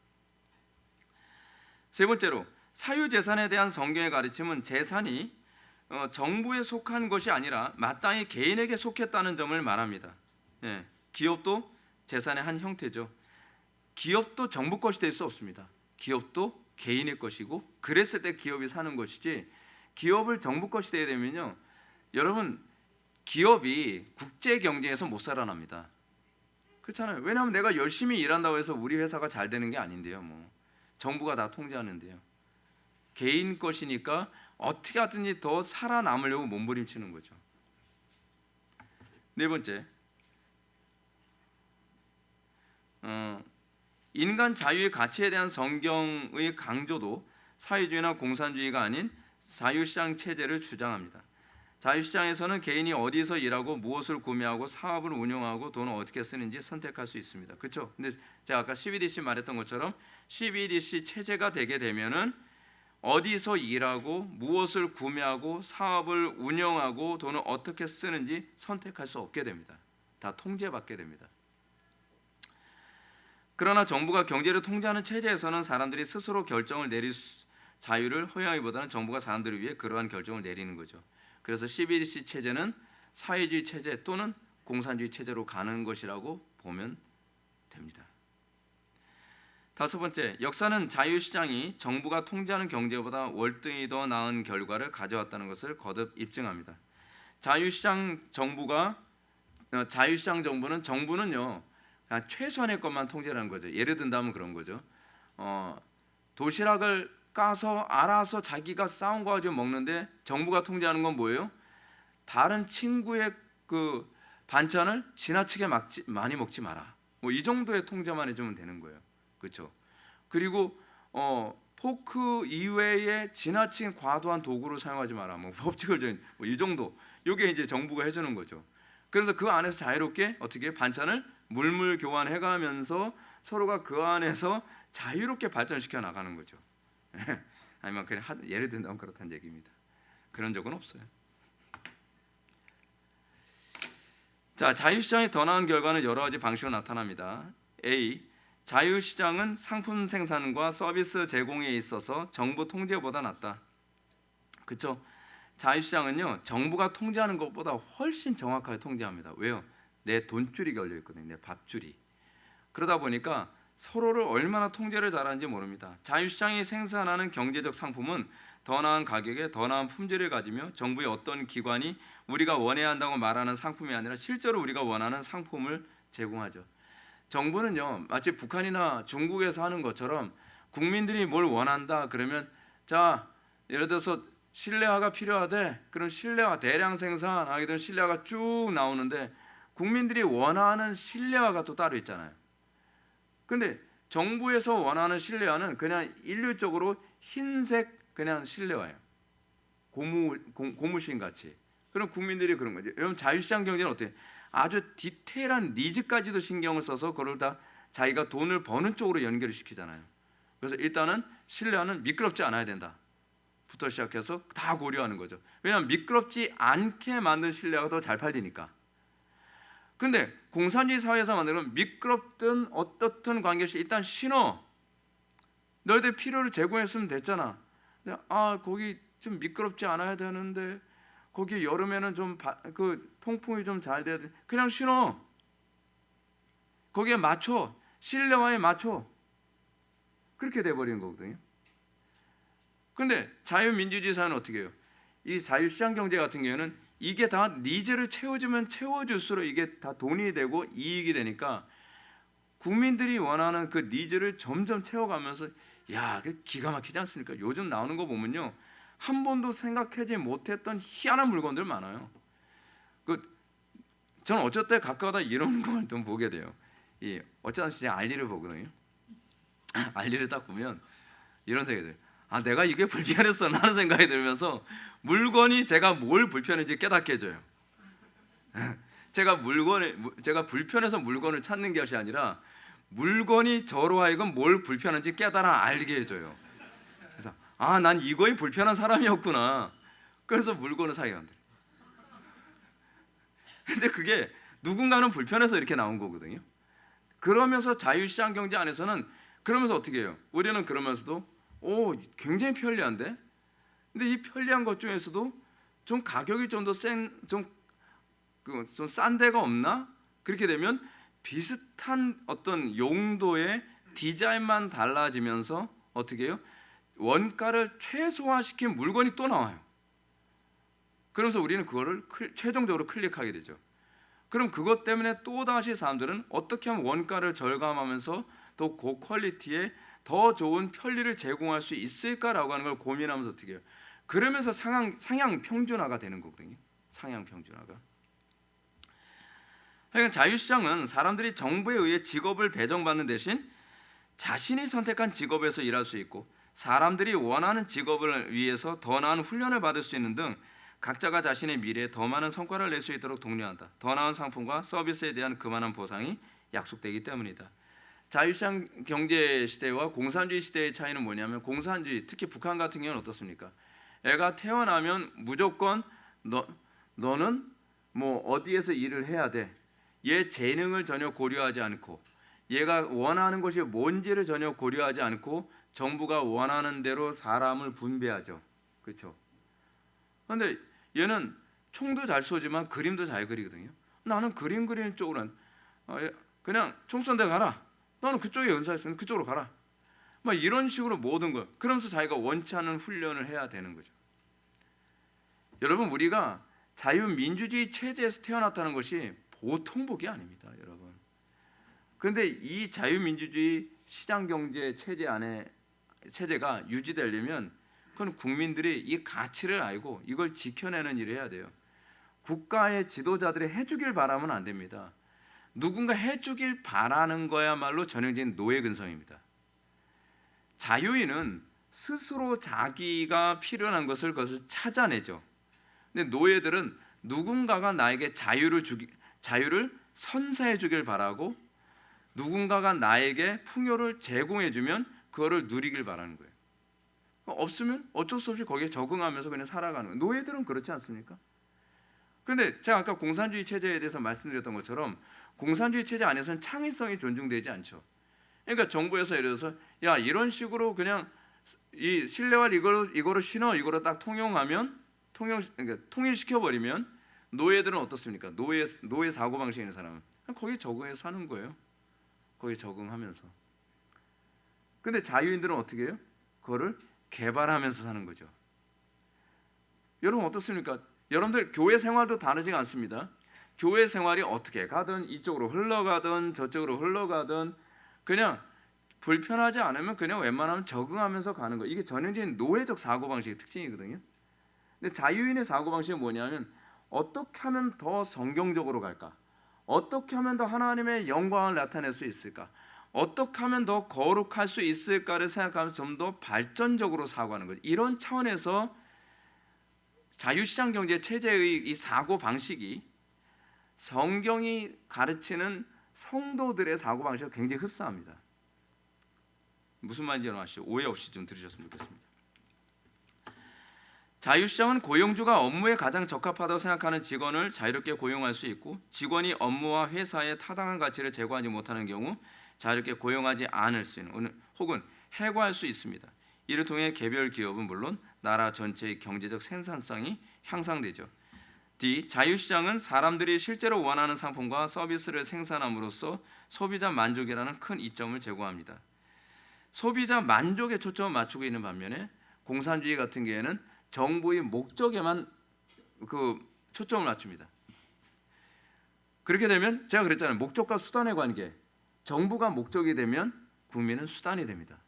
세 번째로, 사유재산에 대한 성경의 가르침은 재산이 정부에 속한 것이 아니라 마땅히 개인에게 속했다는 점을 말합니다. 기업도 재산의 한 형태죠. 기업도 정부 것이 될 수 없습니다. 기업도 개인의 것이고, 그랬을 때 기업이 사는 것이지, 기업을 정부 것이 되게 되면요, 여러분, 기업이 국제 경쟁에서 못 살아납니다. 그렇잖아요. 왜냐하면 내가 열심히 일한다고 해서 우리 회사가 잘 되는 게 아닌데요. 정부가 다 통제하는데요. 개인 것이니까 어떻게 하든지 더 살아남으려고 몸부림치는 거죠. 네 번째, 인간 자유의 가치에 대한 성경의 강조도 사회주의나 공산주의가 아닌 자유시장 체제를 주장합니다. 자유시장에서는 개인이 어디서 일하고 무엇을 구매하고 사업을 운영하고 돈을 어떻게 쓰는지 선택할 수 있습니다. 그렇죠? 근데 제가 아까 CBDC 말했던 것처럼 CBDC 체제가 되게 되면은 어디서 일하고 무엇을 구매하고 사업을 운영하고 돈을 어떻게 쓰는지 선택할 수 없게 됩니다. 다 통제받게 됩니다. 그러나 정부가 경제를 통제하는 체제에서는 사람들이 스스로 결정을 내릴 자유를 허용하기보다는 정부가 사람들을 위해 그러한 결정을 내리는 거죠. 그래서 CBDC 체제는 사회주의 체제 또는 공산주의 체제로 가는 것이라고 보면 됩니다. 다섯 번째, 역사는 자유시장이 정부가 통제하는 경제보다 월등히 더 나은 결과를 가져왔다는 것을 거듭 입증합니다. 자유시장 정부는요, 그냥 최소한의 것만 통제하는 거죠. 예를 든다면 그런 거죠. 도시락을 까서 알아서 자기가 싸운 거 가지고 먹는데 정부가 통제하는 건 뭐예요? 다른 친구의 그 반찬을 지나치게 많이 먹지 마라. 이 정도의 통제만 해주면 되는 거예요. 그렇죠? 그리고 포크 이외에 지나친 과도한 도구를 사용하지 마라. 법칙을 이 정도. 이게 이제 정부가 해주는 거죠. 그래서 그 안에서 자유롭게 어떻게 반찬을 물물 교환해가면서 서로가 그 안에서 자유롭게 발전시켜 나가는 거죠. 아니면 그냥 예를 든다면 그렇다는 얘기입니다. 그런 적은 없어요. 자, 자유시장이 더 나은 결과는 여러 가지 방식으로 나타납니다. A. 자유시장은 상품 생산과 서비스 제공에 있어서 정부 통제보다 낫다. 그렇죠? 자유시장은요, 정부가 통제하는 것보다 훨씬 정확하게 통제합니다. 왜요? 내 돈줄이 걸려 있거든요. 내 밥줄이. 그러다 보니까 서로를 얼마나 통제를 잘하는지 모릅니다. 자유시장이 생산하는 경제적 상품은 더 나은 가격에 더 나은 품질을 가지며 정부의 어떤 기관이 우리가 원해야 한다고 말하는 상품이 아니라 실제로 우리가 원하는 상품을 제공하죠. 정부는요, 마치 북한이나 중국에서 하는 것처럼 국민들이 뭘 원한다 그러면, 자, 예를 들어서 실내화가 필요하대. 그럼 실내화 대량 생산하게 되면 실내화가 쭉 나오는데 국민들이 원하는 실내화가 또 따로 있잖아요. 근데 정부에서 원하는 실내화는 그냥 일률적으로 흰색 그냥 실내화예요. 고무신 같이. 그럼 국민들이 그런 거죠. 여러분, 자유시장 경제는 어때요? 아주 디테일한 니즈까지도 신경을 써서 그걸 다 자기가 돈을 버는 쪽으로 연결을 시키잖아요. 그래서 일단은 실내화는 미끄럽지 않아야 된다 부터 시작해서 다 고려하는 거죠. 왜냐하면 미끄럽지 않게 만든 실내화가 더 잘 팔리니까. 근데 공산주의 사회에서 만들면 미끄럽든 어떻든 관계없이 일단 신어. 너희들 필요를 제공했으면 됐잖아. 근데 거기 좀 미끄럽지 않아야 되는데 거기 여름에는 좀 그 통풍이 좀 잘 돼야 돼. 그냥 신어. 거기에 맞춰. 실내화에 맞춰. 그렇게 돼버리는 거거든요. 근데 자유민주주의 사회는 어떻게 해요? 이 자유시장 경제 같은 경우에는 이게 다 니즈를 채워주면 채워줄수록 이게 다 돈이 되고 이익이 되니까 국민들이 원하는 그 니즈를 점점 채워가면서, 야, 그 기가 막히지 않습니까? 요즘 나오는 거 보면요, 한 번도 생각하지 못했던 희한한 물건들 많아요. 그 저는 어쩔 때 가까우다 이런 걸 좀 보게 돼요. 이 어쩌다 진짜 알리를 보거든요. 알리를 딱 보면 이런 생각이 들어요. 아, 내가 이게 불편했어 라는 생각이 들면서 물건이 제가 뭘 불편한지 깨닫게 해줘요. 제가 불편해서 물건을 찾는 것이 아니라 물건이 저로 하여금 뭘 불편한지 깨달아 알게 해줘요. 그래서 아, 난 이거에 불편한 사람이었구나. 그래서 물건을 사게 만들어요. 근데 그게 누군가는 불편해서 이렇게 나온 거거든요. 그러면서 자유시장 경제 안에서는 그러면서 어떻게 해요? 우리는 그러면서도 굉장히 편리한데, 근데 이 편리한 것 중에서도 좀 가격이 좀 더 좀 싼 데가 없나? 그렇게 되면 비슷한 어떤 용도의 디자인만 달라지면서 어떻게 해요? 원가를 최소화시킨 물건이 또 나와요. 그러면서 우리는 그거를 최종적으로 클릭하게 되죠. 그럼 그것 때문에 또다시 사람들은 어떻게 하면 원가를 절감하면서 더 고퀄리티의 더 좋은 편리를 제공할 수 있을까라고 하는 걸 고민하면서 어떻게 해요? 그러면서 상향 평준화가 되는 거거든요. 상향 평준화가. 하여간 자유시장은 사람들이 정부에 의해 직업을 배정받는 대신 자신이 선택한 직업에서 일할 수 있고 사람들이 원하는 직업을 위해서 더 나은 훈련을 받을 수 있는 등 각자가 자신의 미래에 더 많은 성과를 낼 수 있도록 독려한다. 더 나은 상품과 서비스에 대한 그만한 보상이 약속되기 때문이다. 자유시장 경제 시대와 공산주의 시대의 차이는 뭐냐면, 공산주의, 특히 북한 같은 경우는 어떻습니까? 애가 태어나면 무조건 너는 뭐 어디에서 일을 해야 돼. 얘 재능을 전혀 고려하지 않고 얘가 원하는 것이 뭔지를 전혀 고려하지 않고 정부가 원하는 대로 사람을 분배하죠. 그렇죠? 그런데 얘는 총도 잘 쏘지만 그림도 잘 그리거든요. 나는 그림 그리는 쪽으로는 그냥 총 쏜 데 가라. 너는 그쪽에 연사했으면 그쪽으로 가라. 막 이런 식으로 모든 걸, 그러면서 자기가 원치 않은 훈련을 해야 되는 거죠. 여러분, 우리가 자유민주주의 체제에서 태어났다는 것이 보통 복이 아닙니다, 여러분. 그런데 이 자유민주주의 시장경제 체제가 유지되려면 그건 국민들이 이 가치를 알고 이걸 지켜내는 일을 해야 돼요. 국가의 지도자들이 해주길 바라면 안 됩니다. 누군가 해주길 바라는 거야말로 전형적인 노예 근성입니다. 자유인은 스스로 자기가 필요한 것을 그것을 찾아내죠. 근데 노예들은 누군가가 나에게 자유를 선사해 주길 바라고 누군가가 나에게 풍요를 제공해 주면 그거를 누리길 바라는 거예요. 없으면 어쩔 수 없이 거기에 적응하면서 그냥 살아가는 거예요. 노예들은 그렇지 않습니까? 그런데 제가 아까 공산주의 체제에 대해서 말씀드렸던 것처럼 공산주의 체제 안에서는 창의성이 존중되지 않죠. 그러니까 정부에서 예를 들어서 야, 이런 식으로 그냥 이 실내화 이거로 신어 이거로 딱 그러니까 통일시켜 버리면 노예들은 어떻습니까? 노예 사고 방식 있는 사람은 거기에 적응해서 사는 거예요. 거기에 적응하면서. 근데 자유인들은 어떻게 해요? 그거를 개발하면서 사는 거죠. 여러분 어떻습니까? 여러분들 교회 생활도 다르지 않습니다. 교회 생활이 어떻게 가든 이쪽으로 흘러가든 저쪽으로 흘러가든 그냥 불편하지 않으면 그냥 웬만하면 적응하면서 가는 거. 이게 전형적인 노예적 사고방식의 특징이거든요. 근데 자유인의 사고방식은 뭐냐면 어떻게 하면 더 성경적으로 갈까? 어떻게 하면 더 하나님의 영광을 나타낼 수 있을까? 어떻게 하면 더 거룩할 수 있을까를 생각하면서 좀 더 발전적으로 사고하는 거죠. 이런 차원에서 자유시장 경제 체제의 이 사고 방식이 성경이 가르치는 성도들의 사고 방식과 굉장히 흡사합니다. 무슨 말인지 아시죠? 오해 없이 좀 들으셨으면 좋겠습니다. 자유시장은 고용주가 업무에 가장 적합하다고 생각하는 직원을 자유롭게 고용할 수 있고, 직원이 업무와 회사에 타당한 가치를 제공하지 못하는 경우 자유롭게 고용하지 않을 수 있는 혹은 해고할 수 있습니다. 이를 통해 개별 기업은 물론 나라 전체의 경제적 생산성이 향상되죠. D. 자유시장은 사람들이 실제로 원하는 상품과 서비스를 생산함으로써 소비자 만족이라는 큰 이점을 제공합니다. 소비자 만족에 초점을 맞추고 있는 반면에 공산주의 같은 경우에는 정부의 목적에만 초점을 맞춥니다. 그렇게 되면 제가 그랬잖아요. 목적과 수단의 관계. 정부가 목적이 되면 국민은 수단이 됩니다.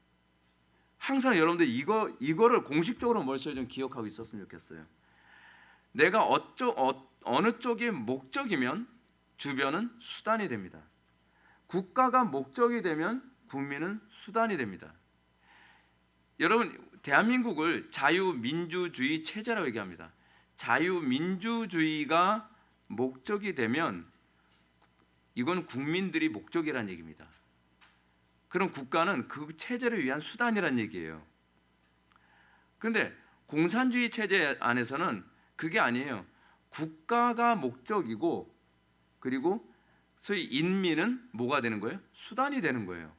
항상 여러분들 이거를 공식적으로 머릿속에 좀 기억하고 있었으면 좋겠어요. 내가 어느 쪽이 목적이면 주변은 수단이 됩니다. 국가가 목적이 되면 국민은 수단이 됩니다. 여러분, 대한민국을 자유민주주의 체제라고 얘기합니다. 자유민주주의가 목적이 되면 이건 국민들이 목적이라는 얘기입니다. 그럼 국가는 그 체제를 위한 수단이라는 얘기예요. 그런데 공산주의 체제 안에서는 그게 아니에요. 국가가 목적이고 그리고 소위 인민은 뭐가 되는 거예요? 수단이 되는 거예요.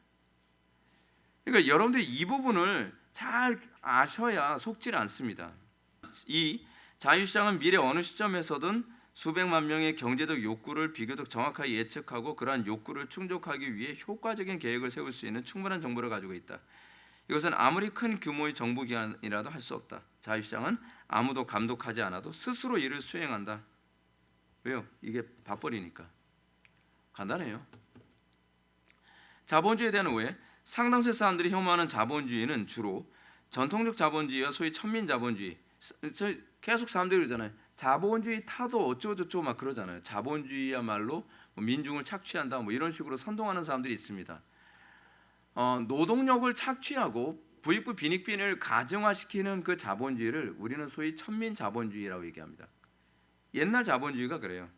그러니까 여러분들이 이 부분을 잘 아셔야 속지 않습니다. 이 자유시장은 미래 어느 시점에서든 수백만 명의 경제적 욕구를 비교적 정확하게 예측하고 그러한 욕구를 충족하기 위해 효과적인 계획을 세울 수 있는 충분한 정보를 가지고 있다. 이것은 아무리 큰 규모의 정부기관이라도 할 수 없다. 자유시장은 아무도 감독하지 않아도 스스로 일을 수행한다. 왜요? 이게 밥벌이니까. 간단해요. 자본주의에 대한 오해. 상당수 사람들이 혐오하는 자본주의는 주로 전통적 자본주의와 소위 천민자본주의. 계속 사람들이 그러잖아요. 자본주의 타도 어쩌고저쩌고 막 그러잖아요. 자본주의야말로 민중을 착취한다 뭐 이런 식으로 선동하는 사람들이 있습니다. 노동력을 착취하고 부익부 빈익빈을 가정화시키는 그 자본주의를 우리는 소위 천민자본주의라고 얘기합니다. 옛날 자본주의가 그래요.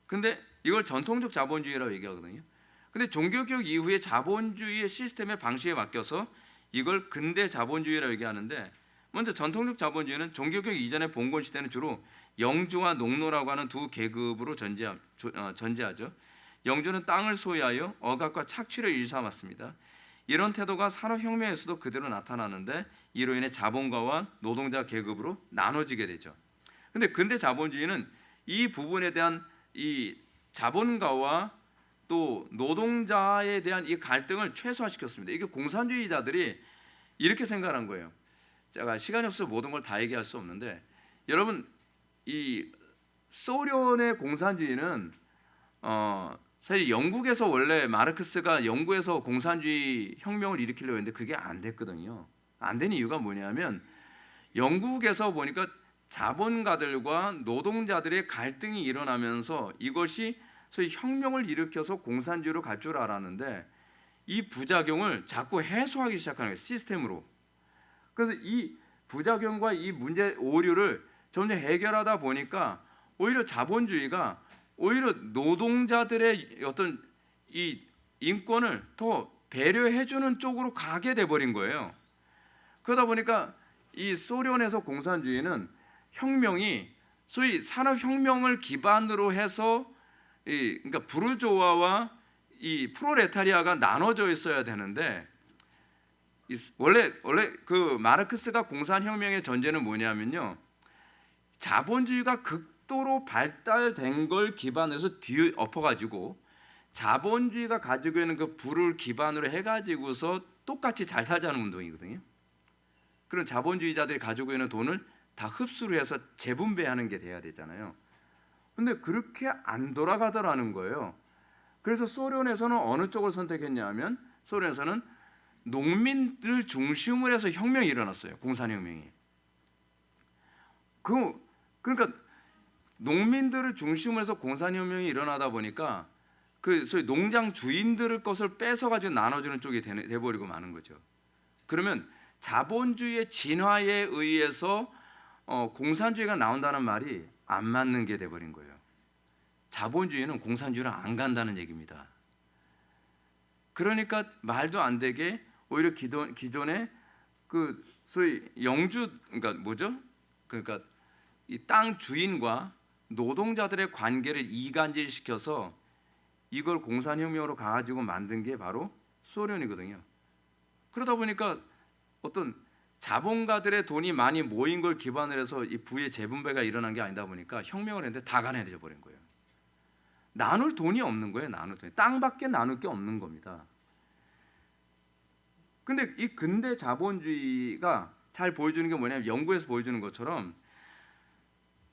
근데 이걸 전통적 자본주의라고 얘기하거든요. 근데 종교개혁 이후에 자본주의의 시스템의 방식에 바뀌어서 이걸 근대 자본주의라고 얘기하는데, 먼저 전통적 자본주의는 종교개혁 이전의 봉건 시대는 주로 영주와 농노라고 하는 두 계급으로 전제하죠. 영주는 땅을 소유하여 억압과 착취를 일삼았습니다. 이런 태도가 산업혁명에서도 그대로 나타나는데 이로 인해 자본가와 노동자 계급으로 나눠지게 되죠. 근데 근대 자본주의는 이 부분에 대한 이 자본가와 또 노동자에 대한 이 갈등을 최소화시켰습니다. 이게 공산주의자들이 이렇게 생각한 거예요. 제가 시간이 없어서 모든 걸 다 얘기할 수 없는데, 여러분 이 소련의 공산주의는 사실 영국에서 원래 마르크스가 영국에서 공산주의 혁명을 일으키려고 했는데 그게 안 됐거든요. 안 된 이유가 뭐냐면 영국에서 보니까 자본가들과 노동자들의 갈등이 일어나면서 이것이 소위 혁명을 일으켜서 공산주의로 갈 줄 알았는데 이 부작용을 자꾸 해소하기 시작하는 거예요. 시스템으로. 그래서 이 부작용과 이 문제 오류를 점점 해결하다 보니까 오히려 자본주의가 오히려 노동자들의 어떤 이 인권을 더 배려해주는 쪽으로 가게 돼버린 거예요. 그러다 보니까 이 소련에서 공산주의는 혁명이 소위 산업혁명을 기반으로 해서 그러니까 부르조아와 이 프롤레타리아가 나눠져 있어야 되는데, 원래 그 마르크스가 공산혁명의 전제는 뭐냐면요, 자본주의가 극도로 발달된 걸 기반으로 해서 뒤에 엎어가지고 자본주의가 가지고 있는 그 부를 기반으로 해가지고서 똑같이 잘 살자는 운동이거든요. 그런 자본주의자들이 가지고 있는 돈을 다 흡수를 해서 재분배하는 게 돼야 되잖아요. 근데 그렇게 안 돌아가더라는 거예요. 그래서 소련에서는 어느 쪽을 선택했냐면, 소련에서는 농민들 중심으로 해서 혁명이 일어났어요. 공산혁명이. 그러니까 농민들을 중심으로 해서 공산혁명이 일어나다 보니까 그 소위 농장 주인들의 것을 뺏어가지고 나눠주는 쪽이 돼버리고 마는 거죠. 그러면 자본주의의 진화에 의해서 공산주의가 나온다는 말이 안 맞는 게 돼버린 거예요. 자본주의는 공산주의를 안 간다는 얘기입니다. 그러니까 말도 안 되게 오히려 기존의 그 소위 영주, 그러니까 뭐죠? 그러니까 이 땅 주인과 노동자들의 관계를 이간질시켜서 이걸 공산혁명으로 가지고 만든 게 바로 소련이거든요. 그러다 보니까 어떤 자본가들의 돈이 많이 모인 걸 기반으로 해서 이 부의 재분배가 일어난 게 아니다 보니까 혁명을 했는데 다 가난해져 버린 거예요. 나눌 돈이 없는 거예요. 나눌 돈이. 땅밖에 나눌 게 없는 겁니다. 근데 이 근대 자본주의가 잘 보여주는 게 뭐냐면, 영국에서 보여주는 것처럼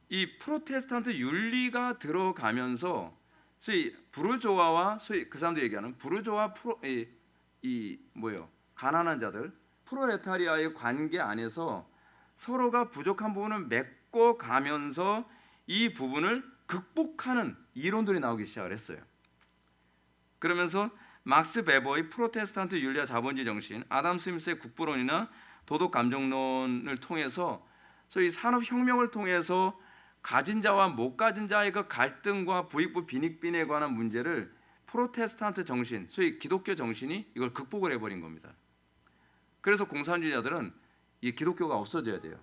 이 프로테스탄트 윤리가 들어가면서 소위 부르조아와 소위 그 사람들이 얘기하는 부르조아 가난한 자들 프롤레타리아의 관계 안에서 서로가 부족한 부분을 메꿔가면서 이 부분을 극복하는 이론들이 나오기 시작을 했어요. 그러면서 막스 베버의 프로테스탄트 윤리와 자본주의 정신, 아담 스미스의 국부론이나 도덕 감정론을 통해서 소위 산업혁명을 통해서 가진 자와 못 가진 자의 그 갈등과 부익부 빈익빈에 관한 문제를 프로테스탄트 정신, 소위 기독교 정신이 이걸 극복을 해버린 겁니다. 그래서 공산주의자들은 이 기독교가 없어져야 돼요.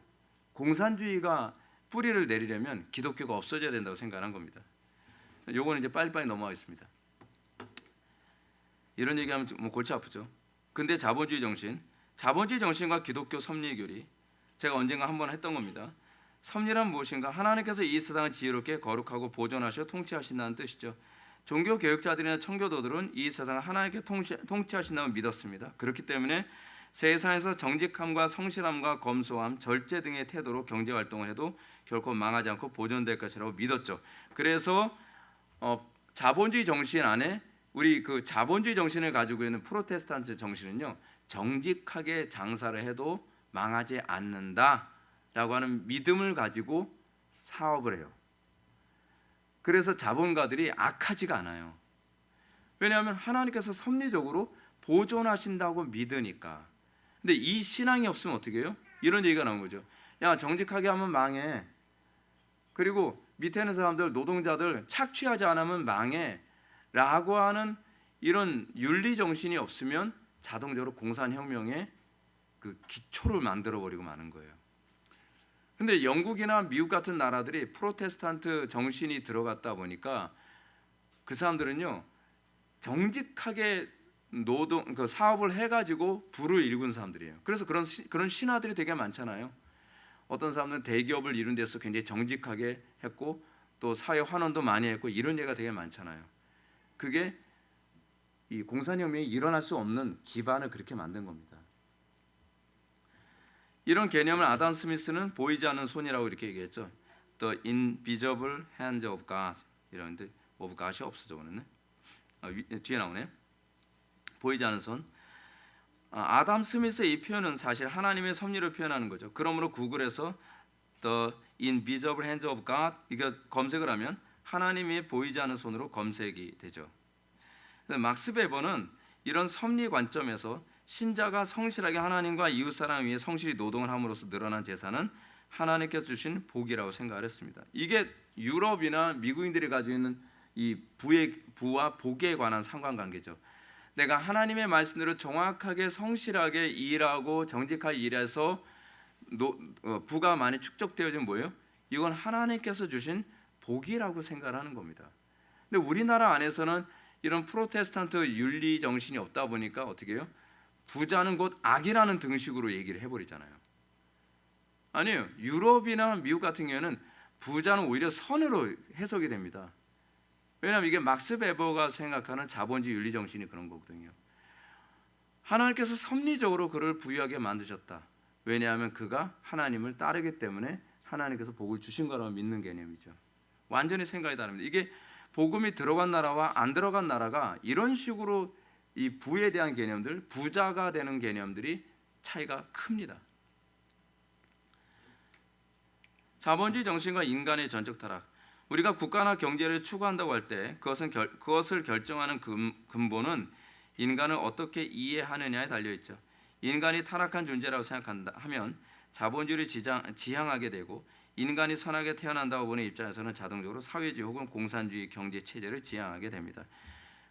공산주의가 뿌리를 내리려면 기독교가 없어져야 된다고 생각한 겁니다. 요거는 이제 빨리빨리 넘어가겠습니다. 이런 얘기하면 뭐 골치 아프죠. 근데 자본주의 정신과 기독교 섭리의 교리, 제가 언젠가 한번 했던 겁니다. 섭리란 무엇인가? 하나님께서 이 세상을 지혜롭게 거룩하고 보존하시어 통치하신다는 뜻이죠. 종교 교육자들이나 청교도들은 이 세상을 하나님께 통치하신다고 믿었습니다. 그렇기 때문에 세상에서 정직함과 성실함과 검소함, 절제 등의 태도로 경제 활동을 해도 결코 망하지 않고 보존될 것이라고 믿었죠. 그래서 자본주의 정신 안에 우리 그 자본주의 정신을 가지고 있는 프로테스탄트 정신은요, 정직하게 장사를 해도 망하지 않는다라고 하는 믿음을 가지고 사업을 해요. 그래서 자본가들이 악하지가 않아요. 왜냐하면 하나님께서 섭리적으로 보존하신다고 믿으니까. 근데 이 신앙이 없으면 어떻게 해요? 이런 얘기가 나온 거죠. 야, 정직하게 하면 망해. 그리고 밑에 있는 사람들, 노동자들 착취하지 않으면 망해 라고 하는 이런 윤리 정신이 없으면 자동적으로 공산혁명의 그 기초를 만들어버리고 마는 거예요. 근데 영국이나 미국 같은 나라들이 프로테스탄트 정신이 들어갔다 보니까 그 사람들은요, 정직하게 노동 그 사업을 해가지고 부를 일군 사람들이에요. 그래서 그런 신화들이 되게 많잖아요. 어떤 사람은 대기업을 이룬 데서 굉장히 정직하게 했고 또 사회 환원도 많이 했고 이런 예가 되게 많잖아요. 그게 이 공산혁명이 일어날 수 없는 기반을 그렇게 만든 겁니다. 이런 개념을 아담 스미스는 보이지 않는 손이라고 이렇게 얘기했죠. The invisible hand of God. 이런데 of God이 없어져 오는. 뒤에 나오네요. 보이지 않는 손. 아담 스미스의 이 표현은 사실 하나님의 섭리를 표현하는 거죠. 그러므로 구글에서 The invisible hand of God 이거 검색을 하면 하나님이 보이지 않는 손으로 검색이 되죠. 막스 베버는 이런 섭리 관점에서 신자가 성실하게 하나님과 이웃 사람을 위해 성실히 노동을 함으로써 늘어난 재산은 하나님께서 주신 복이라고 생각을 했습니다. 이게 유럽이나 미국인들이 가지고 있는 이 부와 복에 관한 상관관계죠. 내가 하나님의 말씀대로 정확하게 성실하게 일하고 정직하게 일해서 부가 많이 축적되어진 뭐예요? 이건 하나님께서 주신 복이라고 생각하는 겁니다. 근데 우리나라 안에서는 이런 프로테스탄트 윤리 정신이 없다 보니까 어떻게 해요? 부자는 곧 악이라는 등식으로 얘기를 해버리잖아요. 아니에요. 유럽이나 미국 같은 경우에는 부자는 오히려 선으로 해석이 됩니다. 왜냐하면 이게 막스 베버가 생각하는 자본주의 윤리 정신이 그런 거거든요. 하나님께서 섭리적으로 그를 부유하게 만드셨다. 왜냐하면 그가 하나님을 따르기 때문에 하나님께서 복을 주신 거라고 믿는 개념이죠. 완전히 생각이 다릅니다. 이게 복음이 들어간 나라와 안 들어간 나라가 이런 식으로 이 부에 대한 개념들, 부자가 되는 개념들이 차이가 큽니다. 자본주의 정신과 인간의 전적 타락. 우리가 국가나 경제를 추구한다고 할 때 그것을 결정하는 근본은 인간을 어떻게 이해하느냐에 달려 있죠. 인간이 타락한 존재라고 생각한다 하면 자본주의를 지향하게 되고, 인간이 선하게 태어난다고 보는 입장에서는 자동적으로 사회주의 혹은 공산주의 경제 체제를 지향하게 됩니다.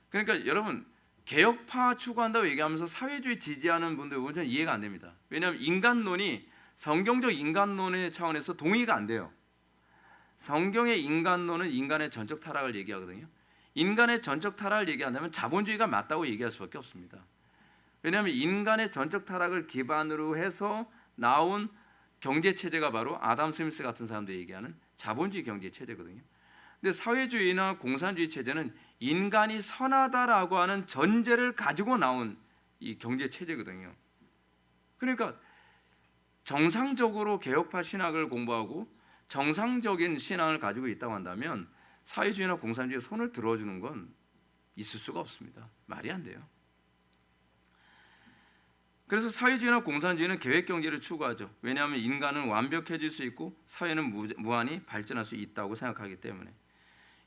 그러니까 여러분, 개혁파 추구한다고 얘기하면서 사회주의 지지하는 분들 완전 이해가 안 됩니다. 왜냐하면 인간론이 성경적 인간론의 차원에서 동의가 안 돼요. 성경의 인간론은 인간의 전적 타락을 얘기하거든요. 인간의 전적 타락을 얘기한다면 자본주의가 맞다고 얘기할 수밖에 없습니다. 왜냐하면 인간의 전적 타락을 기반으로 해서 나온 경제 체제가 바로 아담 스미스 같은 사람들이 얘기하는 자본주의 경제 체제거든요. 근데 사회주의나 공산주의 체제는 인간이 선하다라고 하는 전제를 가지고 나온 이 경제 체제거든요. 그러니까 정상적으로 개혁파 신학을 공부하고 정상적인 신앙을 가지고 있다고 한다면 사회주의나 공산주의에 손을 들어주는 건 있을 수가 없습니다. 말이 안 돼요. 그래서 사회주의나 공산주의는 계획경제를 추구하죠. 왜냐하면 인간은 완벽해질 수 있고 사회는 무한히 발전할 수 있다고 생각하기 때문에.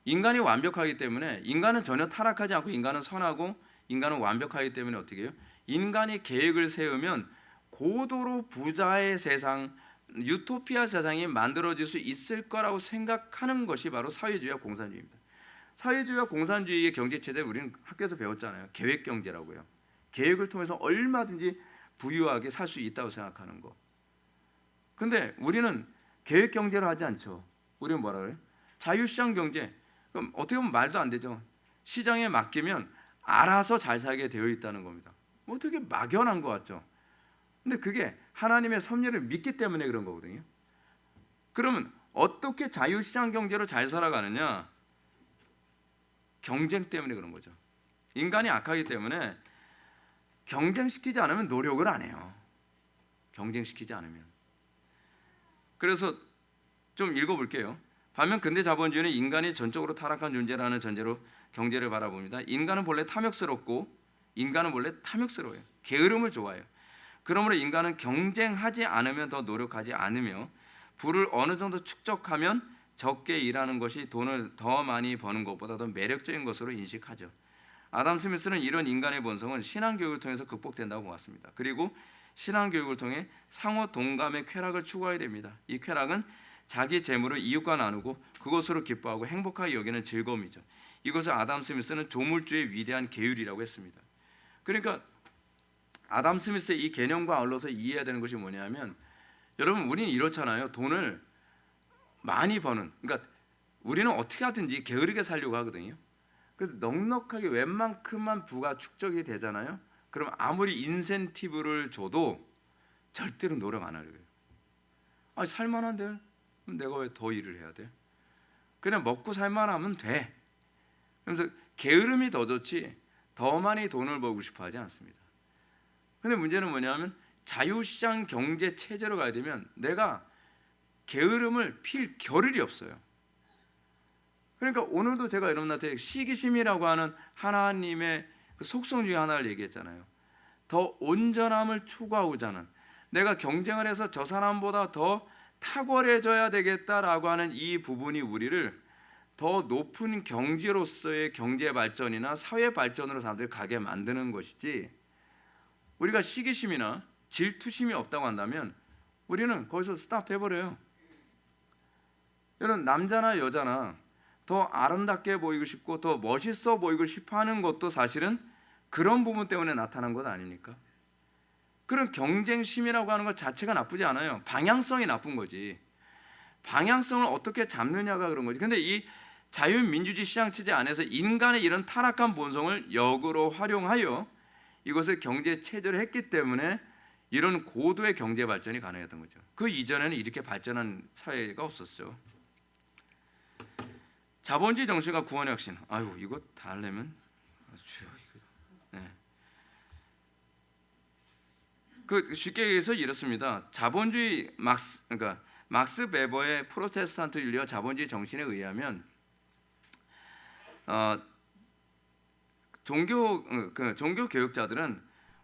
인간이 완벽하기 때문에 인간은 전혀 타락하지 않고 인간은 선하고 인간은 완벽하기 때문에 어떻게 해요? 인간이 계획을 세우면 고도로 부자의 세상, 유토피아 세상이 만들어질 수 있을 거라고 생각하는 것이 바로 사회주의와 공산주의입니다. 사회주의와 공산주의의 경제체제 우리는 학교에서 배웠잖아요. 계획경제라고요. 계획을 통해서 얼마든지 부유하게 살 수 있다고 생각하는 거. 근데 우리는 계획경제를 하지 않죠. 우리는 뭐라 그래요? 자유시장 경제. 그럼 어떻게 보면 말도 안 되죠. 시장에 맡기면 알아서 잘 살게 되어 있다는 겁니다. 뭐 되게 막연한 것 같죠. 근데 그게 하나님의 섭리를 믿기 때문에 그런 거거든요. 그러면 어떻게 자유시장 경제로 잘 살아가느냐? 경쟁 때문에 그런 거죠. 인간이 악하기 때문에 경쟁시키지 않으면 노력을 안 해요. 경쟁시키지 않으면. 그래서 좀 읽어볼게요. 반면 근대 자본주의는 인간이 전적으로 타락한 존재라는 전제로 경제를 바라봅니다. 인간은 본래 탐욕스러워요. 게으름을 좋아해요. 그러므로 인간은 경쟁하지 않으면 더 노력하지 않으며 부를 어느 정도 축적하면 적게 일하는 것이 돈을 더 많이 버는 것보다 더 매력적인 것으로 인식하죠. 아담 스미스는 이런 인간의 본성은 신앙교육을 통해서 극복된다고 보았습니다. 그리고 신앙교육을 통해 상호 동감의 쾌락을 추구해야 됩니다. 이 쾌락은 자기 재물을 이웃과 나누고 그것으로 기뻐하고 행복하게 여기는 즐거움이죠. 이것을 아담 스미스는 조물주의 위대한 계율이라고 했습니다. 그러니까 아담 스미스의 이 개념과 아울러서 이해해야 되는 것이 뭐냐면, 여러분 우리는 이렇잖아요. 돈을 많이 버는, 그러니까 우리는 어떻게 하든지 게으르게 살려고 하거든요. 그래서 넉넉하게 웬만큼만 부가 축적이 되잖아요. 그럼 아무리 인센티브를 줘도 절대로 노력 안 하려고 해요. 아, 살만한데 내가 왜 더 일을 해야 돼? 그냥 먹고 살만하면 돼. 그래서 게으름이 더 좋지 더 많이 돈을 벌고 싶어 하지 않습니다. 근데 문제는 뭐냐면 자유시장 경제 체제로 가야 되면 내가 게으름을 필 겨를이 없어요. 그러니까 오늘도 제가 여러분한테 시기심이라고 하는 하나님의 그 속성 중에 하나를 얘기했잖아요. 더 온전함을 추구하고자 하는, 내가 경쟁을 해서 저 사람보다 더 탁월해져야 되겠다라고 하는 이 부분이 우리를 더 높은 경제로서의 경제 발전이나 사회 발전으로 사람들이 가게 만드는 것이지, 우리가 시기심이나 질투심이 없다고 한다면 우리는 거기서 스탑해버려요. 여러분 남자나 여자나 더 아름답게 보이고 싶고 더 멋있어 보이고 싶어 하는 것도 사실은 그런 부분 때문에 나타난 것 아닙니까? 그런 경쟁심이라고 하는 것 자체가 나쁘지 않아요. 방향성이 나쁜 거지. 방향성을 어떻게 잡느냐가 그런 거지. 근데 이 자유민주주의 시장체제 안에서 인간의 이런 타락한 본성을 역으로 활용하여 이것을 경제체제로 했기 때문에 이런 고도의 경제 발전이 가능했던 거죠. 그 이전에는 이렇게 발전한 사회가 없었죠. 자본주의 정신과 구원의 혁신. 아유, 이거 다 하려면 네. 그 쉽게 얘기해서 이렇습니다. 자본주의 막스 베버의 프로테스탄트 윤리와 자본주의 정신에 의하면 종교 교육자들은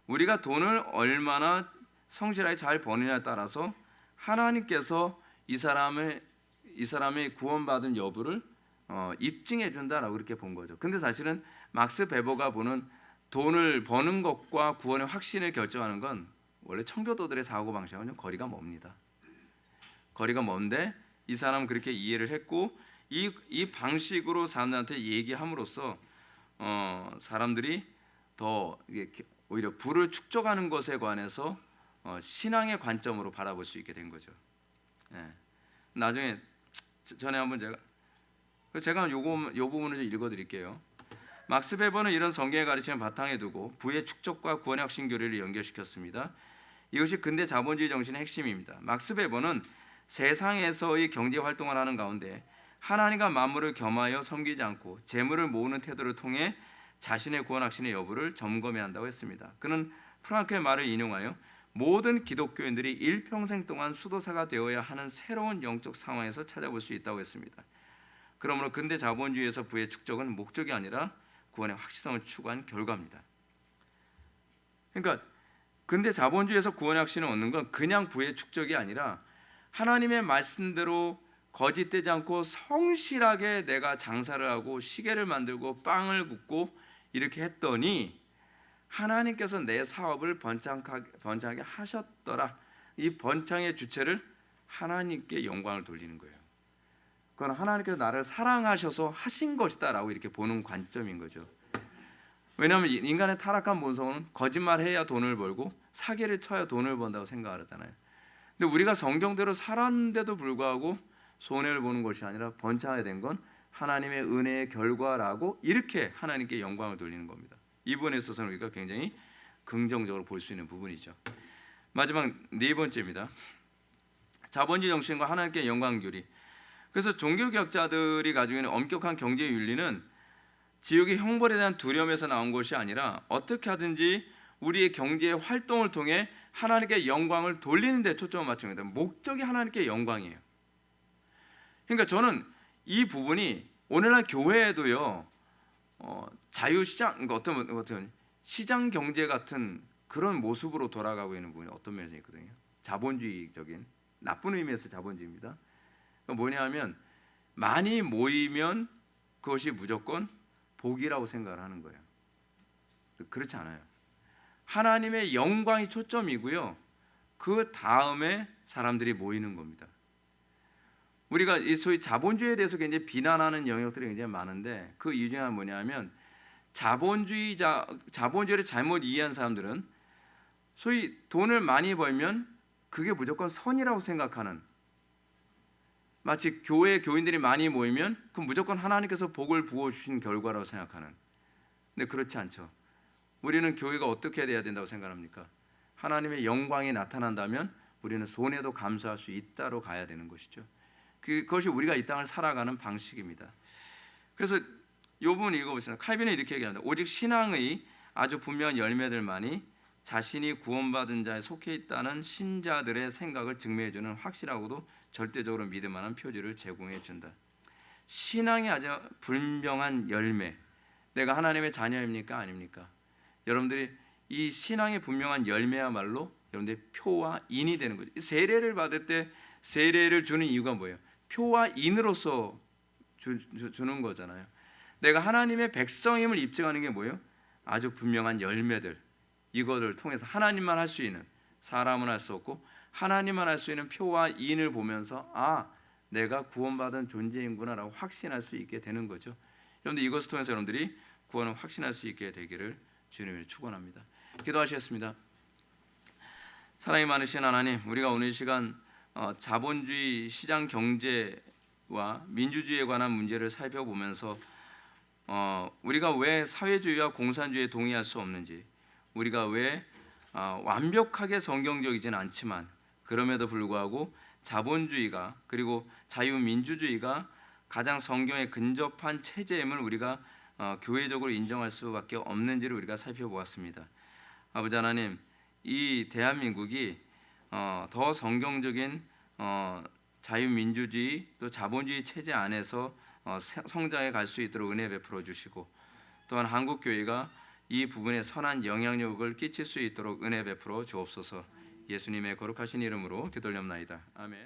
우리가 돈을 얼마나 성실하게 잘 버느냐에 따라서 하나님께서 이 사람의 구원받은 여부를 입증해 준다라고 그렇게 본 거죠. 근데 사실은 막스 베버가 보는 돈을 버는 것과 구원의 확신을 결정하는 건 원래 청교도들의 사고 방식하고는 좀 거리가 멉니다. 거리가 먼데 이 사람은 그렇게 이해를 했고 이 방식으로 사람들한테 얘기함으로써 사람들이 더 오히려 부를 축적하는 것에 관해서 신앙의 관점으로 바라볼 수 있게 된 거죠. 예. 나중에 전에 한번 제가 요 부분을 좀 읽어드릴게요. 막스 베버는 이런 성경의 가르침을 바탕에 두고 부의 축적과 구원의 확신 교리를 연결시켰습니다. 이것이 근대 자본주의 정신의 핵심입니다. 막스 베버는 세상에서의 경제 활동을 하는 가운데 하나님과 만물을 겸하여 섬기지 않고 재물을 모으는 태도를 통해 자신의 구원 확신의 여부를 점검해야 한다고 했습니다. 그는 프랑크의 말을 인용하여 모든 기독교인들이 일평생 동안 수도사가 되어야 하는 새로운 영적 상황에서 찾아볼 수 있다고 했습니다. 그러므로 근대 자본주의에서 부의 축적은 목적이 아니라 구원의 확실성을 추구한 결과입니다. 그러니까 근대 자본주의에서 구원의 확신을 얻는 건 그냥 부의 축적이 아니라 하나님의 말씀대로 거짓되지 않고 성실하게 내가 장사를 하고 시계를 만들고 빵을 굽고 이렇게 했더니 하나님께서 내 사업을 번창하게 하셨더라. 이 번창의 주체를 하나님께 영광을 돌리는 거예요. 그건 하나님께서 나를 사랑하셔서 하신 것이다라고 이렇게 보는 관점인 거죠. 왜냐하면 인간의 타락한 본성은 거짓말해야 돈을 벌고 사기를 쳐야 돈을 번다고 생각하잖아요. 근데 우리가 성경대로 살았는데도 불구하고 손해를 보는 것이 아니라 번창하게 된 건 하나님의 은혜의 결과라고 이렇게 하나님께 영광을 돌리는 겁니다. 이 부분에 있어서는 우리가 굉장히 긍정적으로 볼 수 있는 부분이죠. 마지막 네 번째입니다. 자본주의 정신과 하나님께 영광 교리. 그래서 종교개혁자들이 가지고 있는 엄격한 경제 윤리는 지옥의 형벌에 대한 두려움에서 나온 것이 아니라 어떻게 하든지 우리의 경제 활동을 통해 하나님께 영광을 돌리는 데 초점을 맞춘 겁니다. 목적이 하나님께 영광이에요. 그러니까 저는 이 부분이 오늘날 교회에도요, 자유시장, 그러니까 어떤 시장 경제 같은 그런 모습으로 돌아가고 있는 부분이 어떤 면에서 있거든요. 자본주의적인, 나쁜 의미에서 자본주의입니다. 그러니까 뭐냐면 많이 모이면 그것이 무조건 복이라고 생각을 하는 거예요. 그렇지 않아요. 하나님의 영광이 초점이고요. 그 다음에 사람들이 모이는 겁니다. 우리가 이 소위 자본주의에 대해서 굉장히 비난하는 영역들이 굉장히 많은데 그 이유 중에 하나는 뭐냐면 자본주의를 잘못 이해한 사람들은 소위 돈을 많이 벌면 그게 무조건 선이라고 생각하는, 마치 교회 교인들이 많이 모이면 그 무조건 하나님께서 복을 부어주신 결과라고 생각하는. 근데 그렇지 않죠. 우리는 교회가 어떻게 돼야 된다고 생각합니까? 하나님의 영광이 나타난다면 우리는 손해도 감수할 수 있다로 가야 되는 것이죠. 그것이 우리가 이 땅을 살아가는 방식입니다. 그래서 이 부분 읽어보세요. 칼빈은 이렇게 얘기합니다. 오직 신앙의 아주 분명한 열매들만이 자신이 구원받은 자에 속해 있다는 신자들의 생각을 증명해주는 확실하고도 절대적으로 믿을 만한 표지를 제공해 준다. 신앙의 아주 분명한 열매. 내가 하나님의 자녀입니까? 아닙니까? 여러분들이 이 신앙의 분명한 열매야말로 여러분들의 표와 인이 되는 거죠. 세례를 받을 때 세례를 주는 이유가 뭐예요? 표와 인으로서 주는 거잖아요. 내가 하나님의 백성임을 입증하는 게 뭐예요? 아주 분명한 열매들. 이거를 통해서 하나님만 할 수 있는, 사람은 할 수 없고 하나님만 할 수 있는 표와 인을 보면서 내가 구원받은 존재인구나라고 확신할 수 있게 되는 거죠. 여러분들 이것을 통해서 여러분들이 구원을 확신할 수 있게 되기를 주님을 축원합니다. 기도하시겠습니다. 사랑이 많으신 하나님, 우리가 오늘 이 시간 자본주의 시장 경제와 민주주의에 관한 문제를 살펴보면서 우리가 왜 사회주의와 공산주의에 동의할 수 없는지, 우리가 왜 완벽하게 성경적이지는 않지만 그럼에도 불구하고 자본주의가 그리고 자유민주주의가 가장 성경에 근접한 체제임을 우리가 교회적으로 인정할 수밖에 없는지를 우리가 살펴보았습니다. 아버지 하나님, 이 대한민국이 더 성경적인 자유민주주의 또 자본주의 체제 안에서 성장해 갈 수 있도록 은혜 베풀어 주시고, 또한 한국교회가 이 부분에 선한 영향력을 끼칠 수 있도록 은혜 베풀어 주옵소서. 예수님의 거룩하신 이름으로 기도올옵나이다. 아멘.